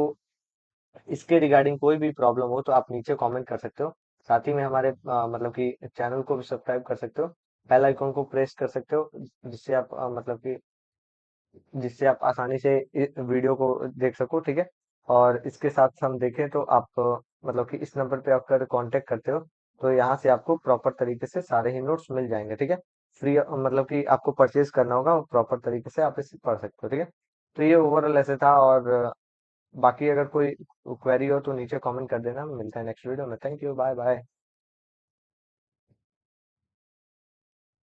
Speaker 1: इसके रिगार्डिंग कोई भी प्रॉब्लम हो तो आप नीचे कमेंट कर सकते हो। साथ ही में हमारे मतलब कि चैनल को भी सब्सक्राइब कर सकते हो, बेल आइकन को प्रेस कर सकते हो, जिससे आप मतलब कि जिससे आप आसानी से इस वीडियो को देख सको, ठीक है। और इसके साथ हम देखें तो आप मतलब कि इस नंबर पे अगर कांटेक्ट करते हो तो यहाँ से आपको प्रॉपर तरीके से सारे ही नोट्स मिल जाएंगे, ठीक है। फ्री मतलब कि आपको परचेज करना होगा, प्रॉपर तरीके से आप इसे पढ़ सकते हो, ठीक है। तो ये ओवरऑल ऐसे था, और बाकी अगर कोई क्वेरी हो तो नीचे कमेंट कर देना। मिलता है नेक्स्ट वीडियो में। Thank you, bye bye.